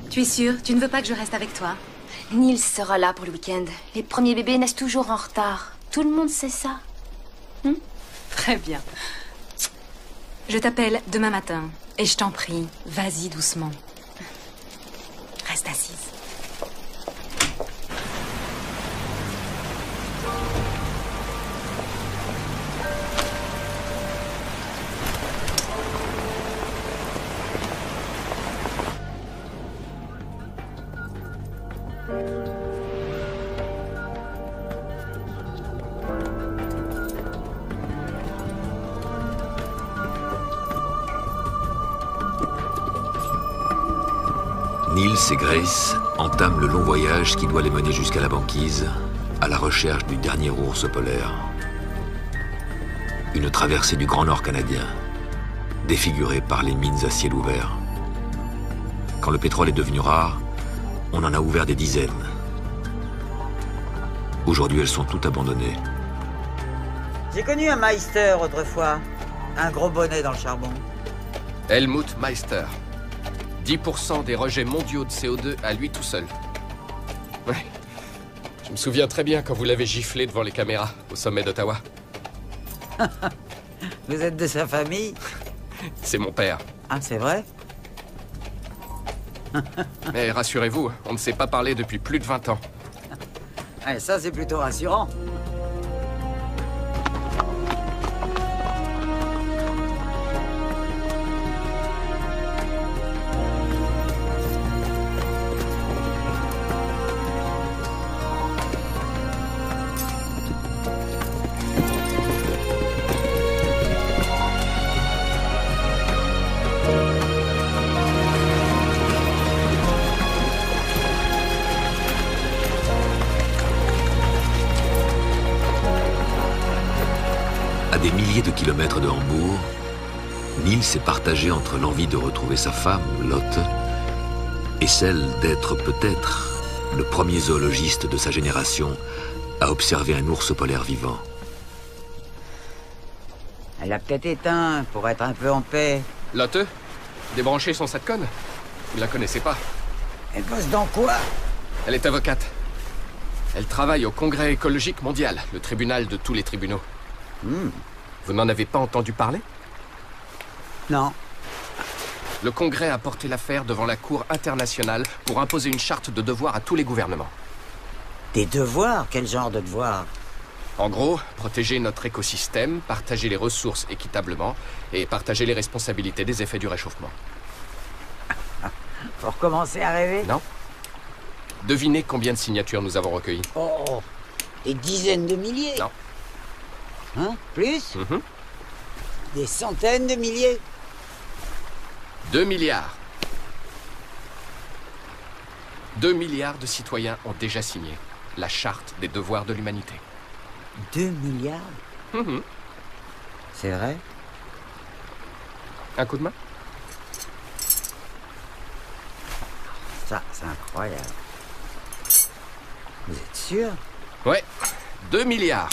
Tu es sûre? Tu ne veux pas que je reste avec toi? Nils sera là pour le week-end. Les premiers bébés naissent toujours en retard. Tout le monde sait ça. Très bien. Je t'appelle demain matin. Et je t'en prie, vas-y doucement. Reste assise. Nils et Grace entament le long voyage qui doit les mener jusqu'à la banquise, à la recherche du dernier ours polaire. Une traversée du Grand Nord canadien, défigurée par les mines à ciel ouvert. Quand le pétrole est devenu rare, on en a ouvert des dizaines. Aujourd'hui, elles sont toutes abandonnées. J'ai connu un Meister autrefois. Un gros bonnet dans le charbon. Helmut Meister. 10% des rejets mondiaux de CO2 à lui tout seul. Ouais. Je me souviens très bien quand vous l'avez giflé devant les caméras au sommet d'Ottawa. Vous êtes de sa famille? C'est mon père. Ah, c'est vrai? Mais rassurez-vous, on ne s'est pas parlé depuis plus de 20 ans. Ah, ça, c'est plutôt rassurant. À des milliers de kilomètres de Hambourg, Nils est partagé entre l'envie de retrouver sa femme, Lotte, et celle d'être peut-être le premier zoologiste de sa génération à observer un ours polaire vivant. Elle a peut-être éteint pour être un peu en paix. Lotte, débrancher son satcon? Vous ne la connaissez pas? Elle bosse dans quoi? Elle est avocate. Elle travaille au Congrès écologique mondial, le tribunal de tous les tribunaux. Vous n'en avez pas entendu parler? Non. Le Congrès a porté l'affaire devant la Cour internationale pour imposer une charte de devoirs à tous les gouvernements. Des devoirs? Quel genre de devoirs? En gros, protéger notre écosystème, partager les ressources équitablement et partager les responsabilités des effets du réchauffement. Pour commencer à rêver? Non. Devinez combien de signatures nous avons recueillies? Oh, des dizaines de milliers? Non. Hein? Plus? Des centaines de milliers? 2 milliards. 2 milliards de citoyens ont déjà signé la charte des devoirs de l'humanité. 2 milliards? C'est vrai? Un coup de main? Ça, c'est incroyable. Vous êtes sûr? Ouais, 2 milliards.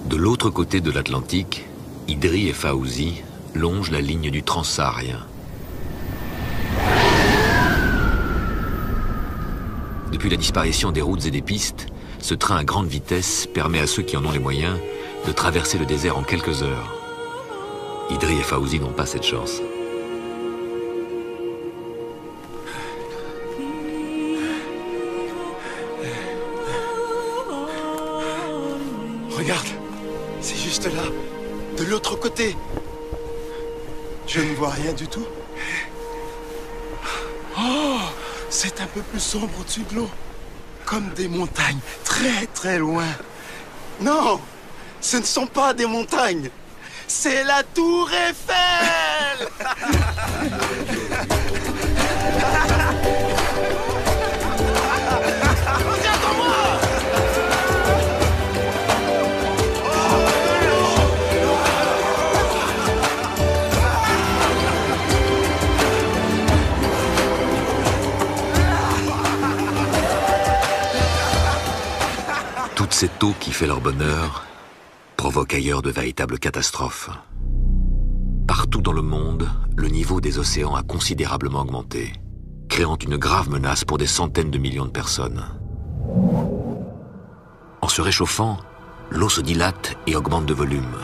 De l'autre côté de l'Atlantique, Idri et Fauzi longent la ligne du Transsaharien. Depuis la disparition des routes et des pistes, ce train à grande vitesse permet à ceux qui en ont les moyens de traverser le désert en quelques heures. Idri et Fauzi n'ont pas cette chance. De l'autre côté. Je ne vois rien du tout. Oh, c'est un peu plus sombre au-dessus de l'eau. Comme des montagnes, très très loin. Non, ce ne sont pas des montagnes. C'est la Tour Eiffel. Toute cette eau qui fait leur bonheur provoque ailleurs de véritables catastrophes. Partout dans le monde, le niveau des océans a considérablement augmenté, créant une grave menace pour des centaines de millions de personnes. En se réchauffant, l'eau se dilate et augmente de volume.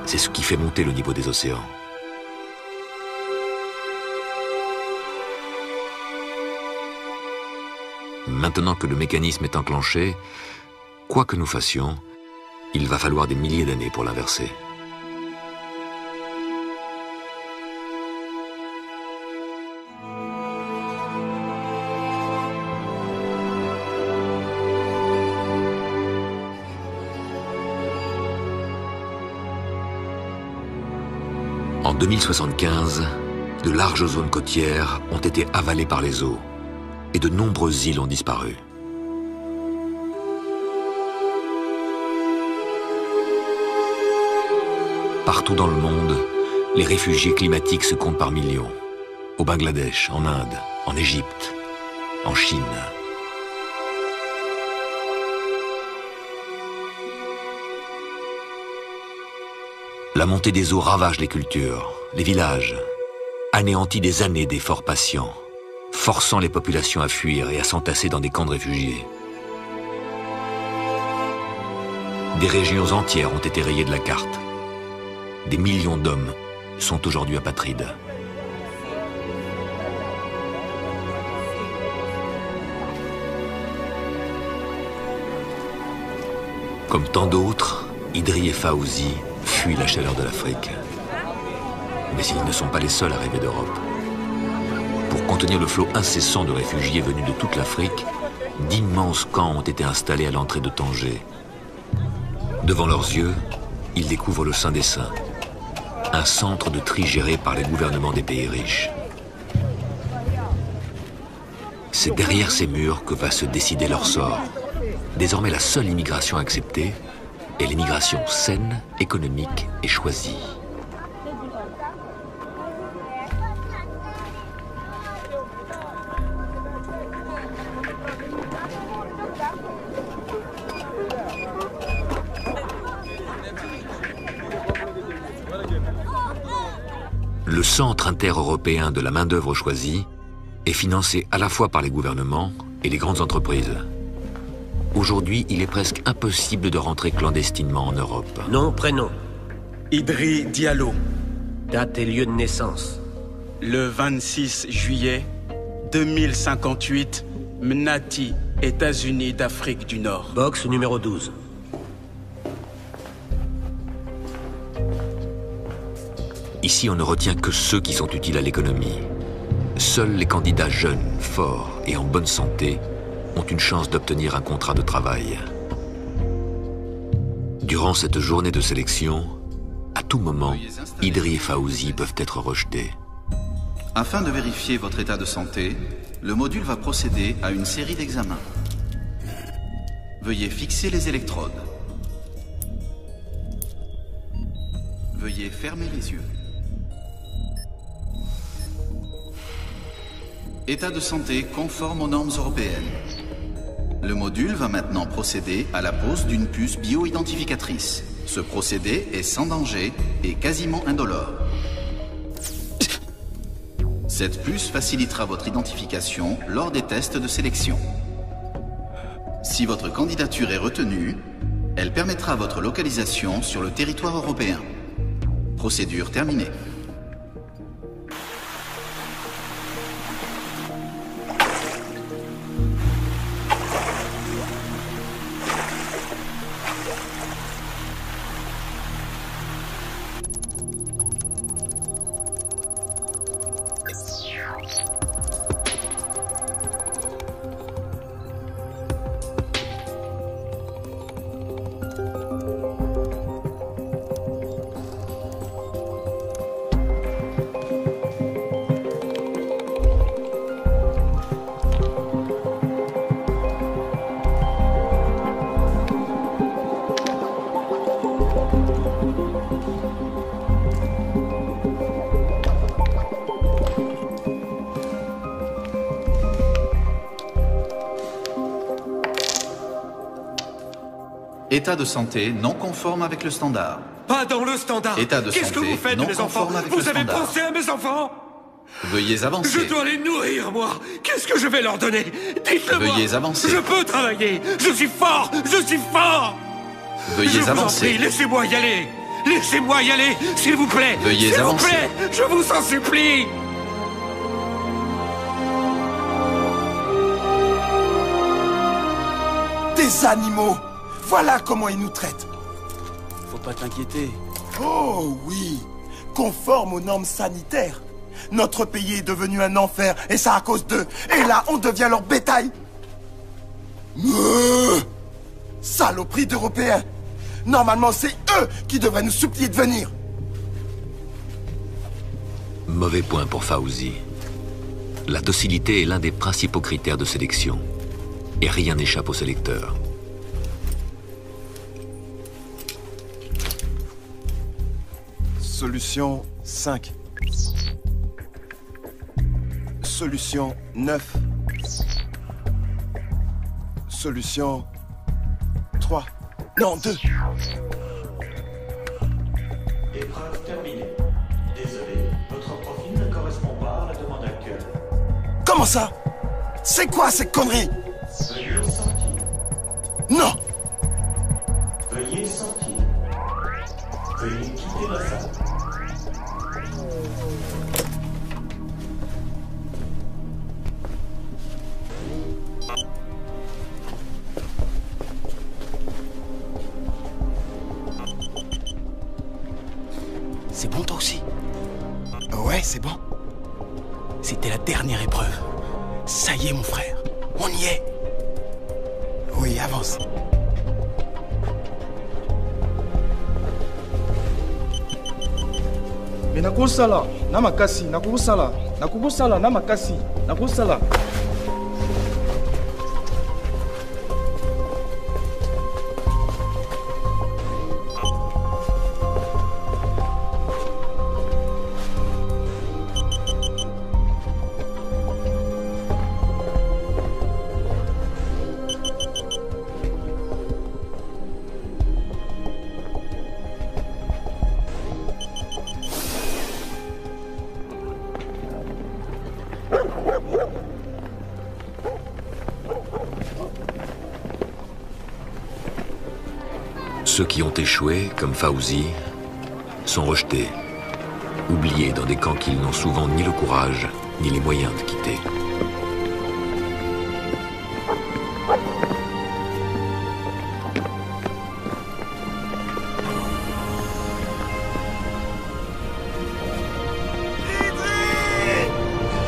C'est ce qui fait monter le niveau des océans. Maintenant que le mécanisme est enclenché, quoi que nous fassions, il va falloir des milliers d'années pour l'inverser. En 2075, de larges zones côtières ont été avalées par les eaux et de nombreuses îles ont disparu. Partout dans le monde, les réfugiés climatiques se comptent par millions. Au Bangladesh, en Inde, en Égypte, en Chine. La montée des eaux ravage les cultures, les villages, anéantit des années d'efforts patients, forçant les populations à fuir et à s'entasser dans des camps de réfugiés. Des régions entières ont été rayées de la carte. Des millions d'hommes sont aujourd'hui apatrides. Comme tant d'autres, Idri et Fawzi fuient la chaleur de l'Afrique. Mais ils ne sont pas les seuls à rêver d'Europe. Pour contenir le flot incessant de réfugiés venus de toute l'Afrique, d'immenses camps ont été installés à l'entrée de Tanger. Devant leurs yeux, ils découvrent le Saint des Saints, un centre de tri géré par les gouvernements des pays riches. C'est derrière ces murs que va se décider leur sort. Désormais, la seule immigration acceptée est l'immigration saine, économique et choisie. Le Centre inter-européen de la main-d'œuvre choisie est financé à la fois par les gouvernements et les grandes entreprises. Aujourd'hui, il est presque impossible de rentrer clandestinement en Europe. Nom, prénom. Idri Diallo. Date et lieu de naissance. Le 26 juillet 2058, Mnati, États-Unis d'Afrique du Nord. Box numéro 12. Ici, on ne retient que ceux qui sont utiles à l'économie. Seuls les candidats jeunes, forts et en bonne santé ont une chance d'obtenir un contrat de travail. Durant cette journée de sélection, à tout moment, Idri et Fawzi peuvent être rejetés. Afin de vérifier votre état de santé, le module va procéder à une série d'examens. Veuillez fixer les électrodes. Veuillez fermer les yeux. État de santé conforme aux normes européennes. Le module va maintenant procéder à la pose d'une puce bio-identificatrice. Ce procédé est sans danger et quasiment indolore. Cette puce facilitera votre identification lors des tests de sélection. Si votre candidature est retenue, elle permettra votre localisation sur le territoire européen. Procédure terminée. État de santé non conforme avec le standard. Pas dans le standard. État de Qu'est-ce que santé vous faites, non mes enfants? conforme avec Vous le avez standard. pensé à mes enfants? Veuillez avancer. Je dois les nourrir, moi. Qu'est-ce que je vais leur donner? Dites-le-moi. Veuillez avancer. Je peux travailler. Je suis fort. Je suis fort. Veuillez je vous avancer. en prie, laissez-moi y aller. Laissez-moi y aller, s'il vous plaît. Veuillez s'il avancer. vous plaît, je vous en supplie. Des animaux! Voilà comment ils nous traitent! Faut pas t'inquiéter. Oh oui! Conforme aux normes sanitaires. Notre pays est devenu un enfer, et ça à cause d'eux. Et là, on devient leur bétail! Saloperie d'Européens! Normalement, c'est eux qui devraient nous supplier de venir! Mauvais point pour Fawzi. La docilité est l'un des principaux critères de sélection. Et rien n'échappe au sélecteur. Solution 5. Solution 9. Solution 3. Non, 2. Épreuve terminée. Désolé, votre profil ne correspond pas à la demande actuelle. Comment ça? C'est quoi ces conneries? Veuillez sortir. Non! Veuillez sortir. Veuillez quitter la salle. C'est bon toi aussi? Ouais, c'est bon. C'était la dernière épreuve. Ça y est mon frère, on y est. Oui, avance. Mais nakusala na makasi nakusala na makasi nakusala. Ceux qui ont échoué, comme Fawzi, sont rejetés, oubliés dans des camps qu'ils n'ont souvent ni le courage, ni les moyens de quitter.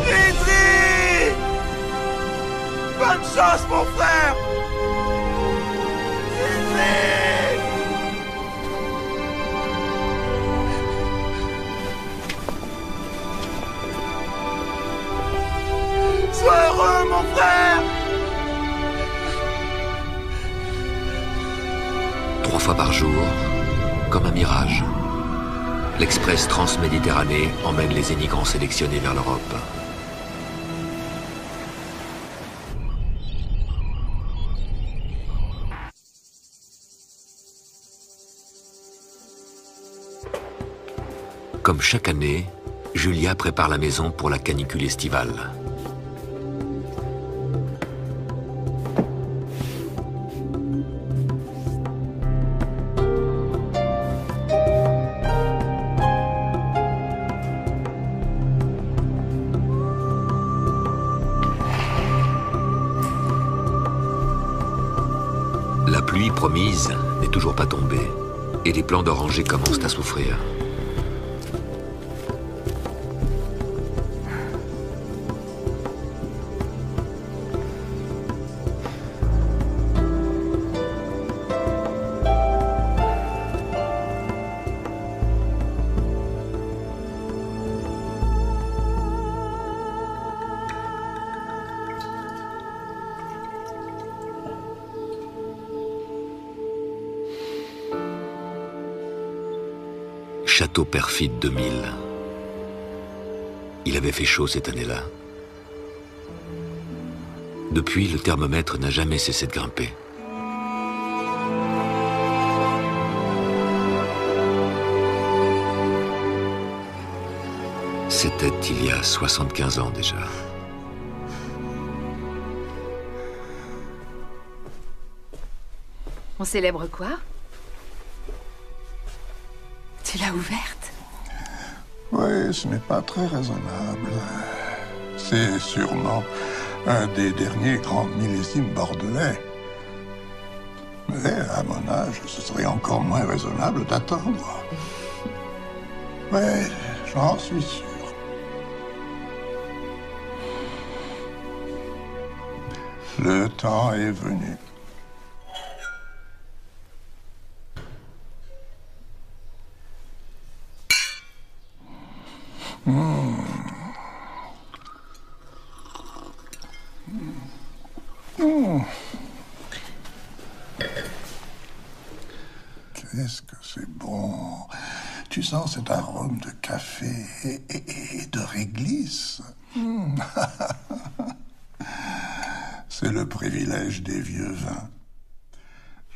Idri! Bonne chance, mon frère! Idri! Sois heureux, mon frère! 3 fois par jour, comme un mirage, l'Express Transméditerranée emmène les émigrants sélectionnés vers l'Europe. Comme chaque année, Julia prépare la maison pour la canicule estivale. La pluie promise n'est toujours pas tombée et les plants d'orangers commencent à souffrir. Château perfide 2000. Il avait fait chaud cette année-là. Depuis, le thermomètre n'a jamais cessé de grimper. C'était il y a 75 ans déjà. On célèbre quoi? Tu l'as ouverte? Oui, ce n'est pas très raisonnable. C'est sûrement un des derniers grands millésimes bordelais. Mais à mon âge, ce serait encore moins raisonnable d'attendre. Oui, j'en suis sûr. Le temps est venu. Qu'est-ce que c'est bon. Tu sens cet arôme de café et de réglisse. C'est le privilège des vieux vins.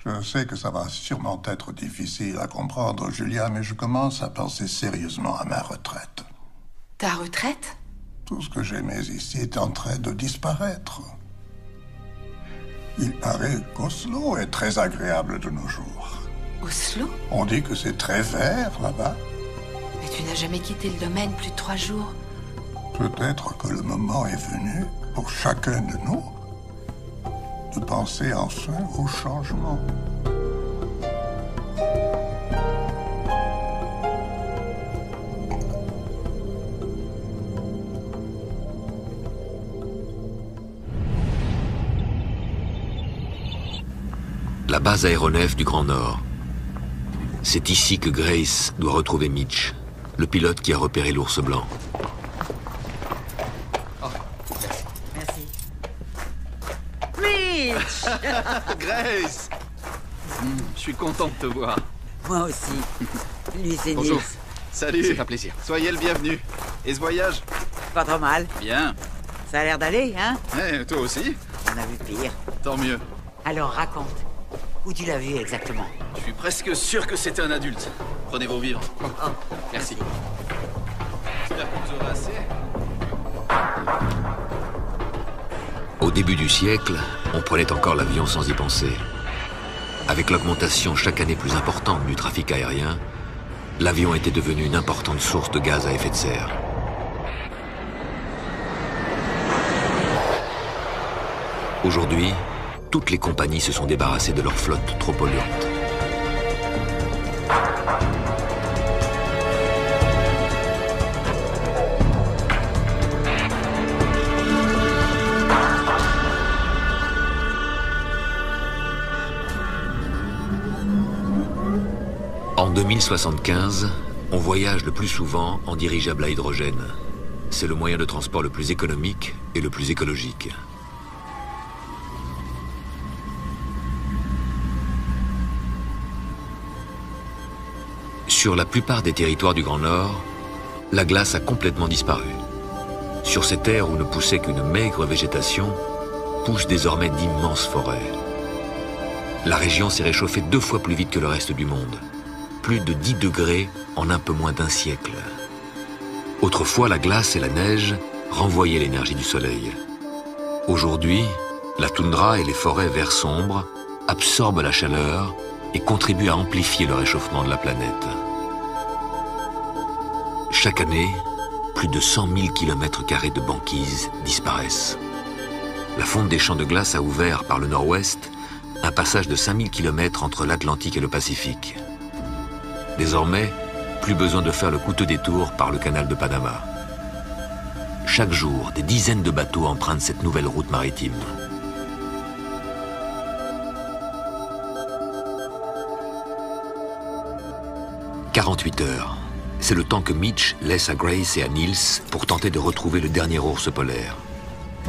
Je sais que ça va sûrement être difficile à comprendre, Julia, mais je commence à penser sérieusement à ma retraite. Ta retraite? Tout ce que j'aimais ici est en train de disparaître. Il paraît qu'Oslo est très agréable de nos jours. Oslo? On dit que c'est très vert là-bas. Mais tu n'as jamais quitté le domaine plus de 3 jours. Peut-être que le moment est venu, pour chacun de nous, de penser enfin au changement. La base aéronef du Grand Nord. C'est ici que Grace doit retrouver Mitch, le pilote qui a repéré l'ours blanc. Oh, merci. Merci. Mitch. Grace. Je suis content de te voir. Moi aussi. Lui, c'est Bonjour. Nils. Salut. C'est un plaisir. Soyez le bienvenu. Et ce voyage? Pas trop mal. Bien. Ça a l'air d'aller, hein? Eh, toi aussi? On a vu pire. Tant mieux. Alors, raconte. Où tu l'as vu exactement? Je suis presque sûr que c'était un adulte. Prenez vos vivres. Oh, Merci. J'espère que vous aurez assez. Au début du siècle, on prenait encore l'avion sans y penser. Avec l'augmentation chaque année plus importante du trafic aérien, l'avion était devenu une importante source de gaz à effet de serre. Aujourd'hui, toutes les compagnies se sont débarrassées de leur flotte trop polluante. En 2075, on voyage le plus souvent en dirigeable à hydrogène. C'est le moyen de transport le plus économique et le plus écologique. Sur la plupart des territoires du Grand Nord, la glace a complètement disparu. Sur ces terres où ne poussait qu'une maigre végétation, poussent désormais d'immenses forêts. La région s'est réchauffée 2 fois plus vite que le reste du monde. Plus de 10 degrés en un peu moins d'un siècle. Autrefois, la glace et la neige renvoyaient l'énergie du soleil. Aujourd'hui, la toundra et les forêts vert sombre absorbent la chaleur et contribuent à amplifier le réchauffement de la planète. Chaque année, plus de 100 000 km² de banquise disparaissent. La fonte des champs de glace a ouvert par le nord-ouest un passage de 5000 km entre l'Atlantique et le Pacifique. Désormais, plus besoin de faire le coûteux détour par le canal de Panama. Chaque jour, des dizaines de bateaux empruntent cette nouvelle route maritime. « 48 heures. C'est le temps que Mitch laisse à Grace et à Nils pour tenter de retrouver le dernier ours polaire.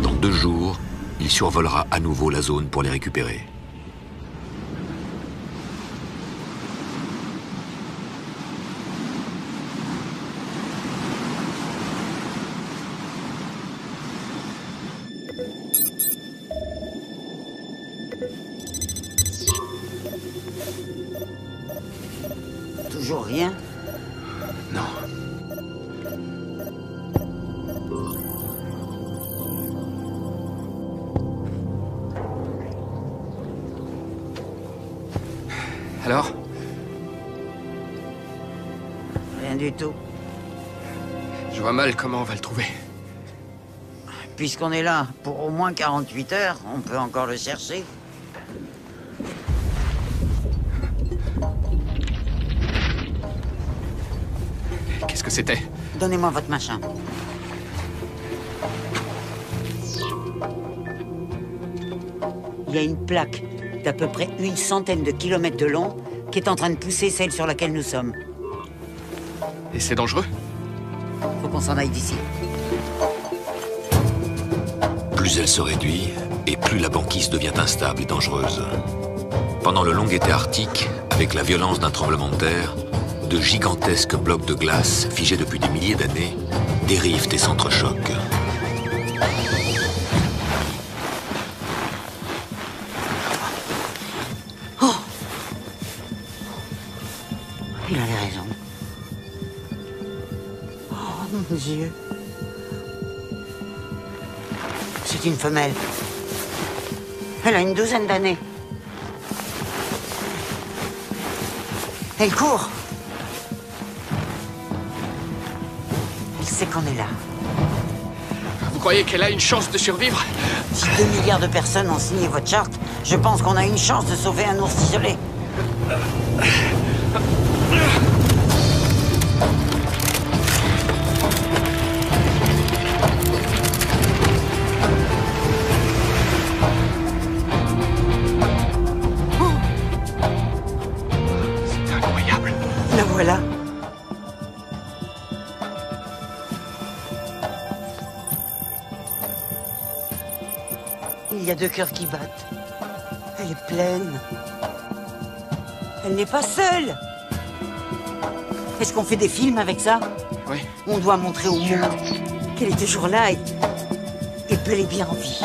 Dans 2 jours, il survolera à nouveau la zone pour les récupérer. Toujours rien? Non. Alors? Rien du tout. Je vois mal comment on va le trouver. Puisqu'on est là pour au moins 48 heures, on peut encore le chercher. Qu'est-ce que c'était? Donnez-moi votre machin. Il y a une plaque d'à peu près 100 de kilomètres de long qui est en train de pousser celle sur laquelle nous sommes. Et c'est dangereux? Faut qu'on s'en aille d'ici. Plus elle se réduit, et plus la banquise devient instable et dangereuse. Pendant le long été arctique, avec la violence d'un tremblement de terre, de gigantesques blocs de glace, figés depuis des milliers d'années, dérivent et s'entrechoquent. Oh! Il avait raison. Oh, mon Dieu. C'est une femelle. Elle a une douzaine d'années. Elle court. Elle sait qu'on est là. Vous croyez qu'elle a une chance de survivre? Si 2 milliards de personnes ont signé votre charte, je pense qu'on a une chance de sauver un ours isolé. C'est incroyable. La voilà. Il y a 2 cœurs qui battent. Elle est pleine. Elle n'est pas seule. Est-ce qu'on fait des films avec ça? Oui. On doit montrer au monde qu'elle est toujours là et bel et bien en vie.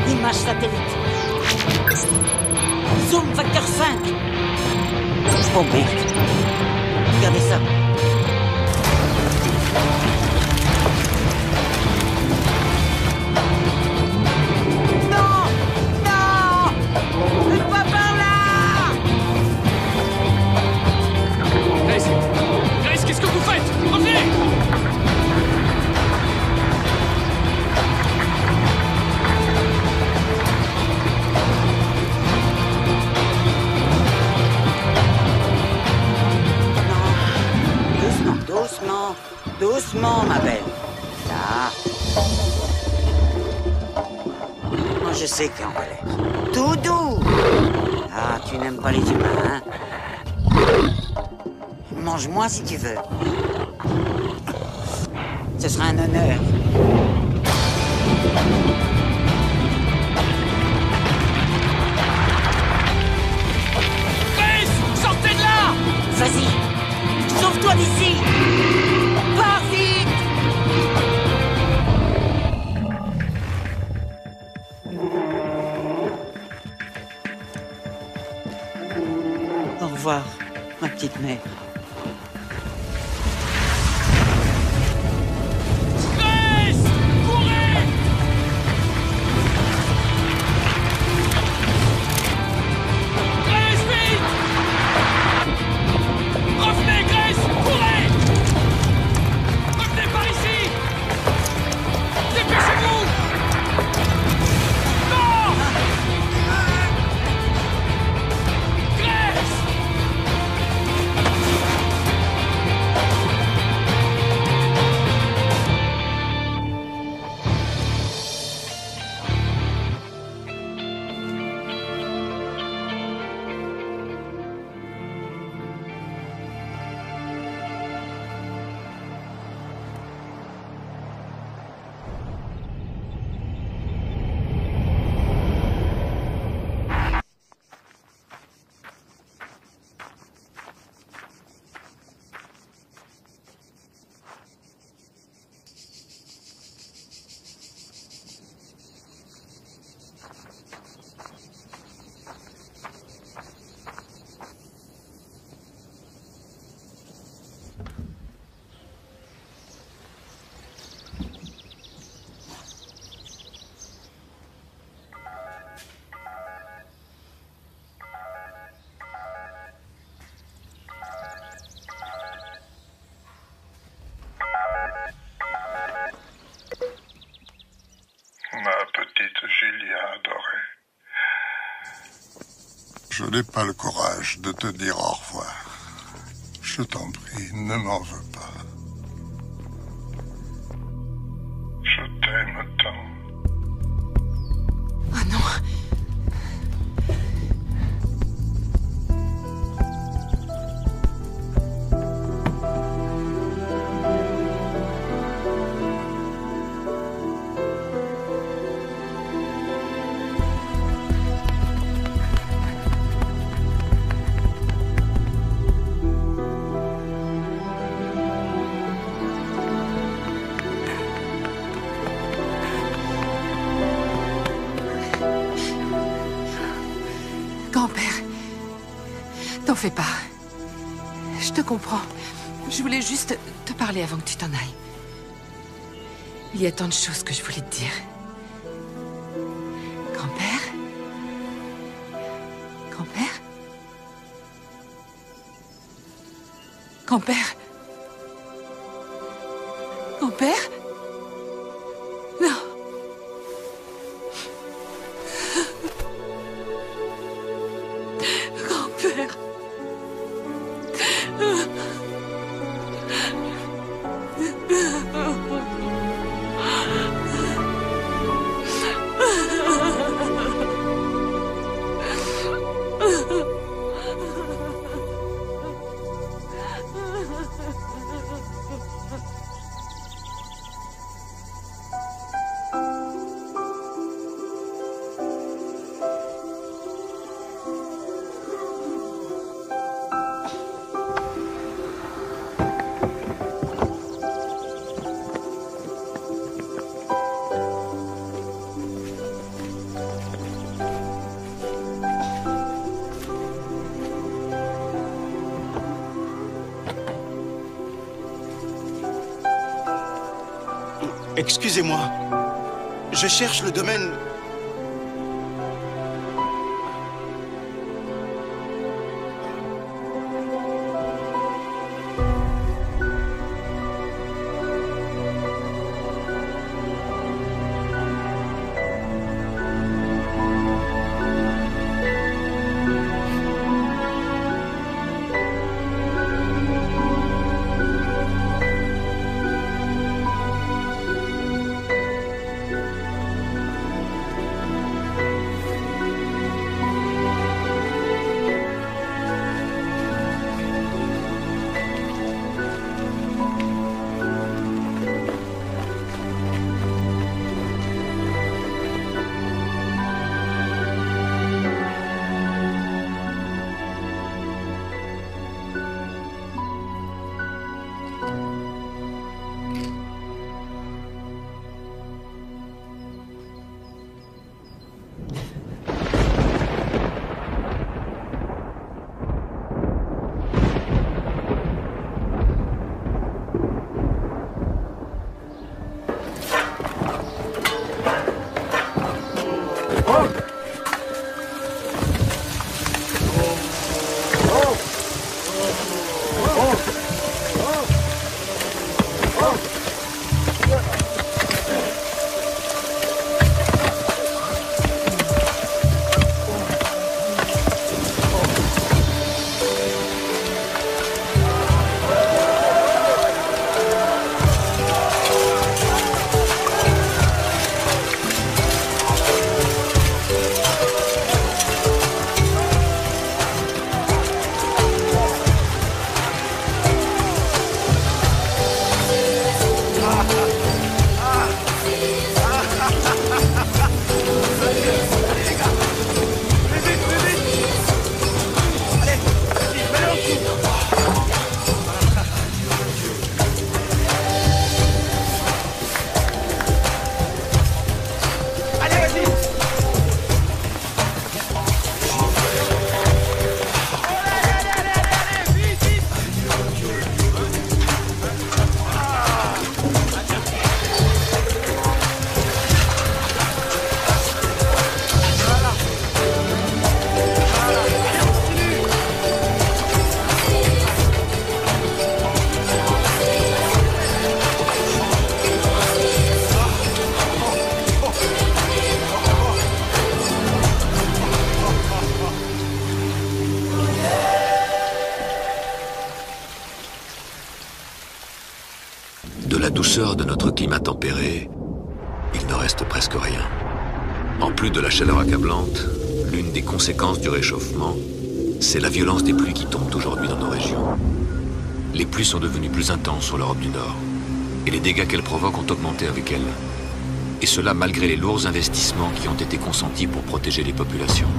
Image satellite. Zoom facteur 5. Oh merde. Regardez ça. Non! Non! Pas par là! Grace! Grace, qu'est-ce que vous faites? Revenez! Doucement, doucement, ma belle. Là. Moi, je sais qu'il est en colère. Tout doux. Ah, tu n'aimes pas les humains, hein? Mange-moi si tu veux. Ce sera un honneur. Grace! Sortez de là! Vas-y! Sauve-toi d'ici! Pars vite! Au revoir, ma petite mère. Grace! Courez! Grace, vite! Revenez, Grace! Courez! Revenez par ici! Dépêchez-vous! Non! Grace! Ma petite Julia adorée. Je n'ai pas le courage de te dire au revoir. Je t'en prie, ne m'en veux pas. Je t'aime tant. Oh non. T'en fais pas. Je te comprends. Je voulais juste te parler avant que tu t'en ailles. Il y a tant de choses que je voulais te dire. Grand-père? Grand-père? Grand-père? Grand-père? Non. Grand-père. Excusez-moi. Je cherche le domaine... douceur de notre climat tempéré, il ne reste presque rien. En plus de la chaleur accablante, l'une des conséquences du réchauffement, c'est la violence des pluies qui tombent aujourd'hui dans nos régions. Les pluies sont devenues plus intenses sur l'Europe du Nord, et les dégâts qu'elles provoquent ont augmenté avec elles. Et cela malgré les lourds investissements qui ont été consentis pour protéger les populations.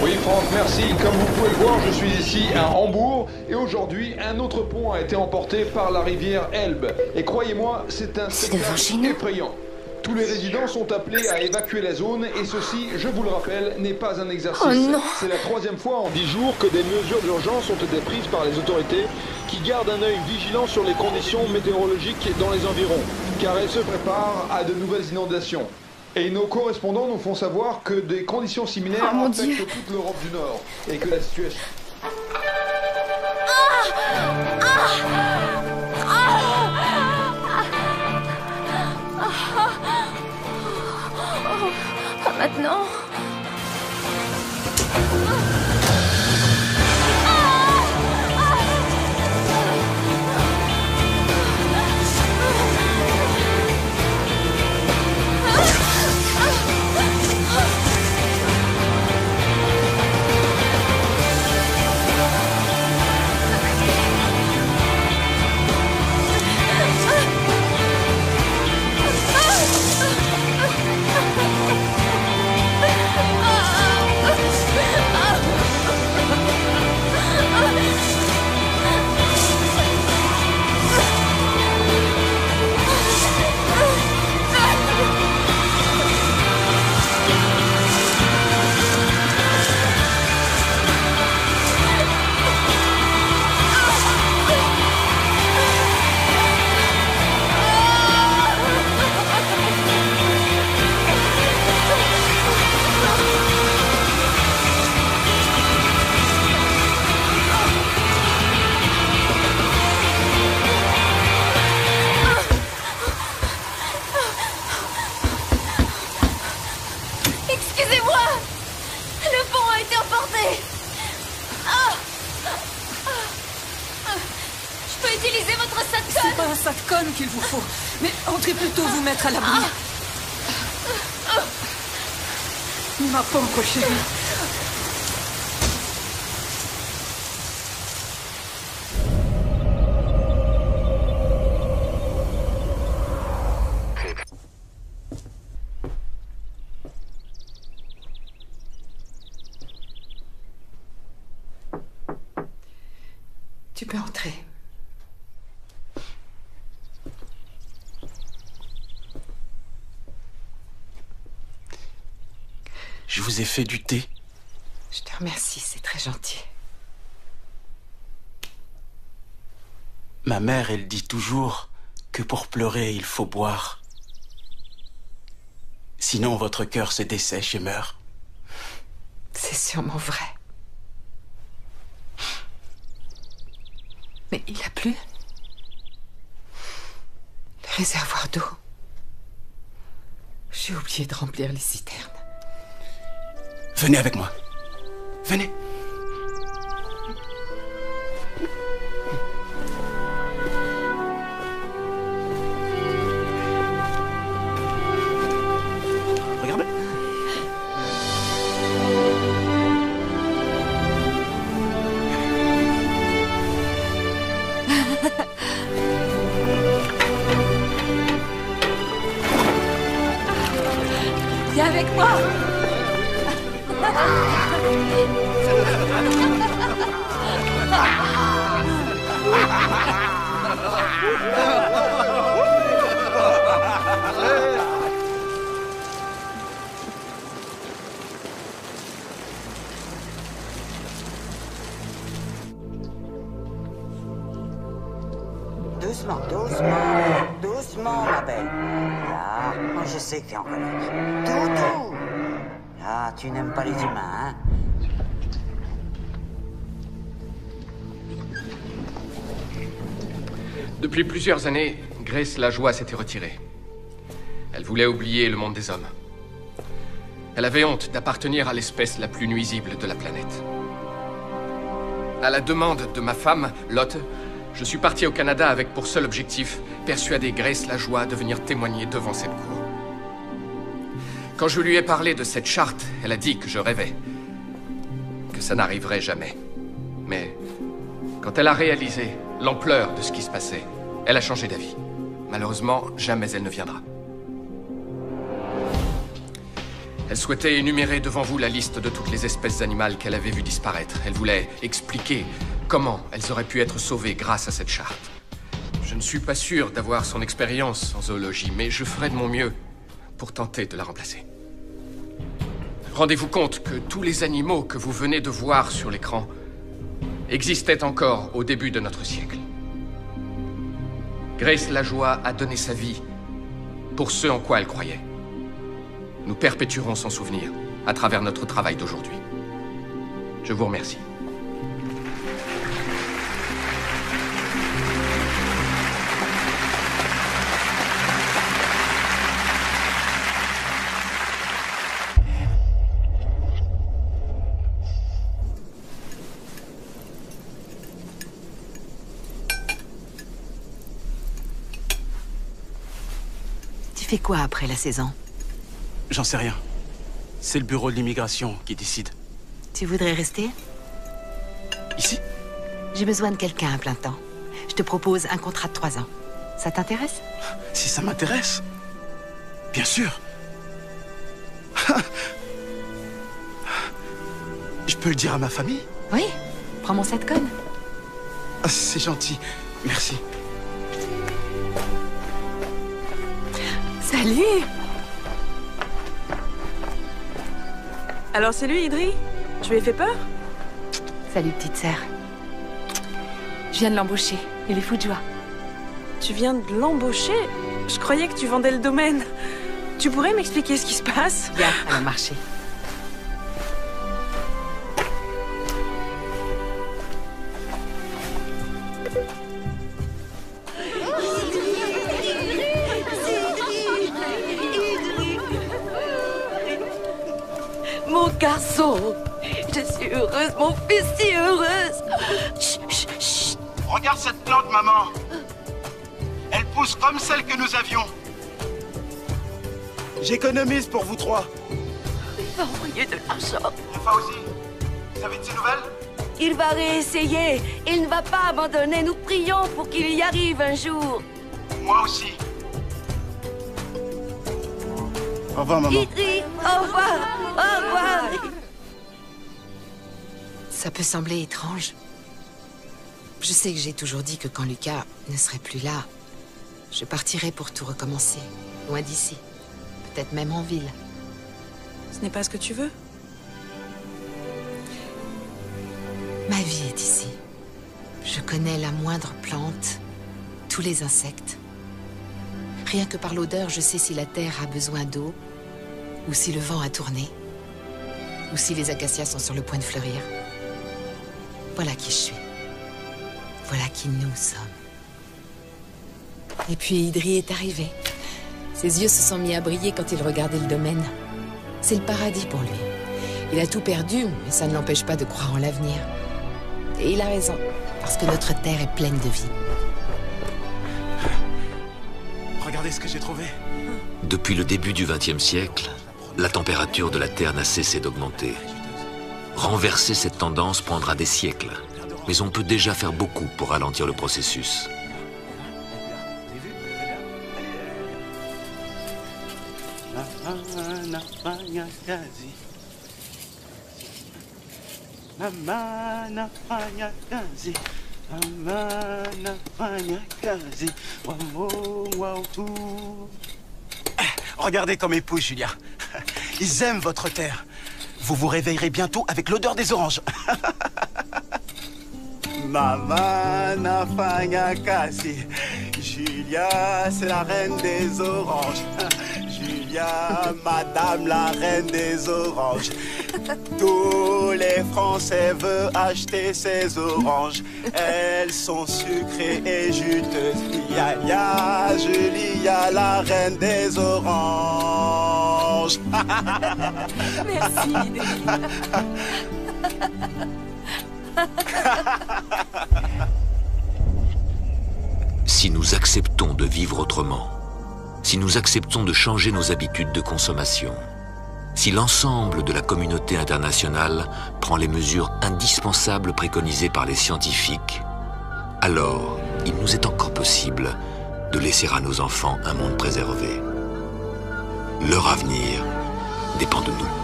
Oui Franck, merci. Comme vous pouvez le voir, je suis ici à Hambourg et aujourd'hui, un autre pont a été emporté par la rivière Elbe. Et croyez-moi, c'est un spectacle effrayant. Tous les résidents sont appelés à évacuer la zone et ceci, je vous le rappelle, n'est pas un exercice. Oh non. C'est la 3e fois en 10 jours que des mesures d'urgence ont été prises par les autorités qui gardent un œil vigilant sur les conditions météorologiques dans les environs, car elles se préparent à de nouvelles inondations. Et nos correspondants nous font savoir que des conditions similaires affectent toute l'Europe du Nord et que la situation... Maintenant. Qu'il vous faut. Mais entrez plutôt vous mettre à l'abri. Ma pauvre chérie. Tu peux entrer. Je vous ai fait du thé. Je te remercie, c'est très gentil. Ma mère, elle dit toujours que pour pleurer, il faut boire. Sinon, votre cœur se dessèche et meurt. C'est sûrement vrai. Mais il a plu. Le réservoir d'eau. J'ai oublié de remplir les citernes. Venez avec moi. Venez. Regardez. Viens avec moi. Doucement, doucement, doucement, ma belle. Là, je sais que tu es en colère. Toutou! Ah, tu n'aimes pas les humains, hein? Depuis plusieurs années, Grace Lajoie s'était retirée. Elle voulait oublier le monde des hommes. Elle avait honte d'appartenir à l'espèce la plus nuisible de la planète. À la demande de ma femme, Lotte, je suis parti au Canada avec pour seul objectif persuader Grace Lajoie de venir témoigner devant cette cour. Quand je lui ai parlé de cette charte, elle a dit que je rêvais, que ça n'arriverait jamais. Mais quand elle a réalisé l'ampleur de ce qui se passait, elle a changé d'avis. Malheureusement, jamais elle ne viendra. Elle souhaitait énumérer devant vous la liste de toutes les espèces animales qu'elle avait vues disparaître. Elle voulait expliquer comment elles auraient pu être sauvées grâce à cette charte. Je ne suis pas sûr d'avoir son expérience en zoologie, mais je ferai de mon mieux pour tenter de la remplacer. Rendez-vous compte que tous les animaux que vous venez de voir sur l'écran existaient encore au début de notre siècle. Grace Lajoie a donné sa vie pour ce en quoi elle croyait. Nous perpétuerons son souvenir à travers notre travail d'aujourd'hui. Je vous remercie. Tu fais quoi après la saison? J'en sais rien. C'est le bureau de l'immigration qui décide. Tu voudrais rester? Ici? J'ai besoin de quelqu'un à plein temps. Je te propose un contrat de 3 ans. Ça t'intéresse? Si ça m'intéresse. Bien sûr. Je peux le dire à ma famille? Oui. Prends mon setcon. Ah, c'est gentil. Merci. Salut! Alors c'est lui, Idri? Tu lui as fait peur? Salut, petite sœur. Je viens de l'embaucher. Il est fou de joie. Tu viens de l'embaucher? Je croyais que tu vendais le domaine. Tu pourrais m'expliquer ce qui se passe? Viens, allons marcher. Mon garçon, je suis heureuse, mon fils, si heureuse. Chut, chut, chut. Regarde cette plante, maman. Elle pousse comme celle que nous avions. J'économise pour vous trois. Il va envoyer de l'argent. Et Fauzi, vous avez de ses nouvelles? Il va réessayer. Il ne va pas abandonner. Nous prions pour qu'il y arrive un jour. Moi aussi. Au revoir, maman. Idri, au revoir. Au revoir. Ça peut sembler étrange. Je sais que j'ai toujours dit que quand Lucas ne serait plus là, je partirais pour tout recommencer, loin d'ici. Peut-être même en ville. Ce n'est pas ce que tu veux? Ma vie est ici. Je connais la moindre plante, tous les insectes. Rien que par l'odeur, je sais si la terre a besoin d'eau, ou si le vent a tourné, ou si les acacias sont sur le point de fleurir. Voilà qui je suis. Voilà qui nous sommes. Et puis Idri est arrivé. Ses yeux se sont mis à briller quand il regardait le domaine. C'est le paradis pour lui. Il a tout perdu, mais ça ne l'empêche pas de croire en l'avenir. Et il a raison, parce que notre terre est pleine de vie. Regardez ce que j'ai trouvé. Depuis le début du XXe siècle, la température de la Terre n'a cessé d'augmenter. Renverser cette tendance prendra des siècles, mais on peut déjà faire beaucoup pour ralentir le processus. Regardez comme ils poussent, Julia. Ils aiment votre terre. Vous vous réveillerez bientôt avec l'odeur des oranges. Maman nafanya kazi. Julia, c'est la reine des oranges. Julia. bien, Madame la Reine des Oranges. Tous les Français veulent acheter ces oranges. Elles sont sucrées et juteuses. Ya ya, Julia, la Reine des Oranges. Merci, Idri. Si nous acceptons de vivre autrement, si nous acceptons de changer nos habitudes de consommation, si l'ensemble de la communauté internationale prend les mesures indispensables préconisées par les scientifiques, alors il nous est encore possible de laisser à nos enfants un monde préservé. Leur avenir dépend de nous.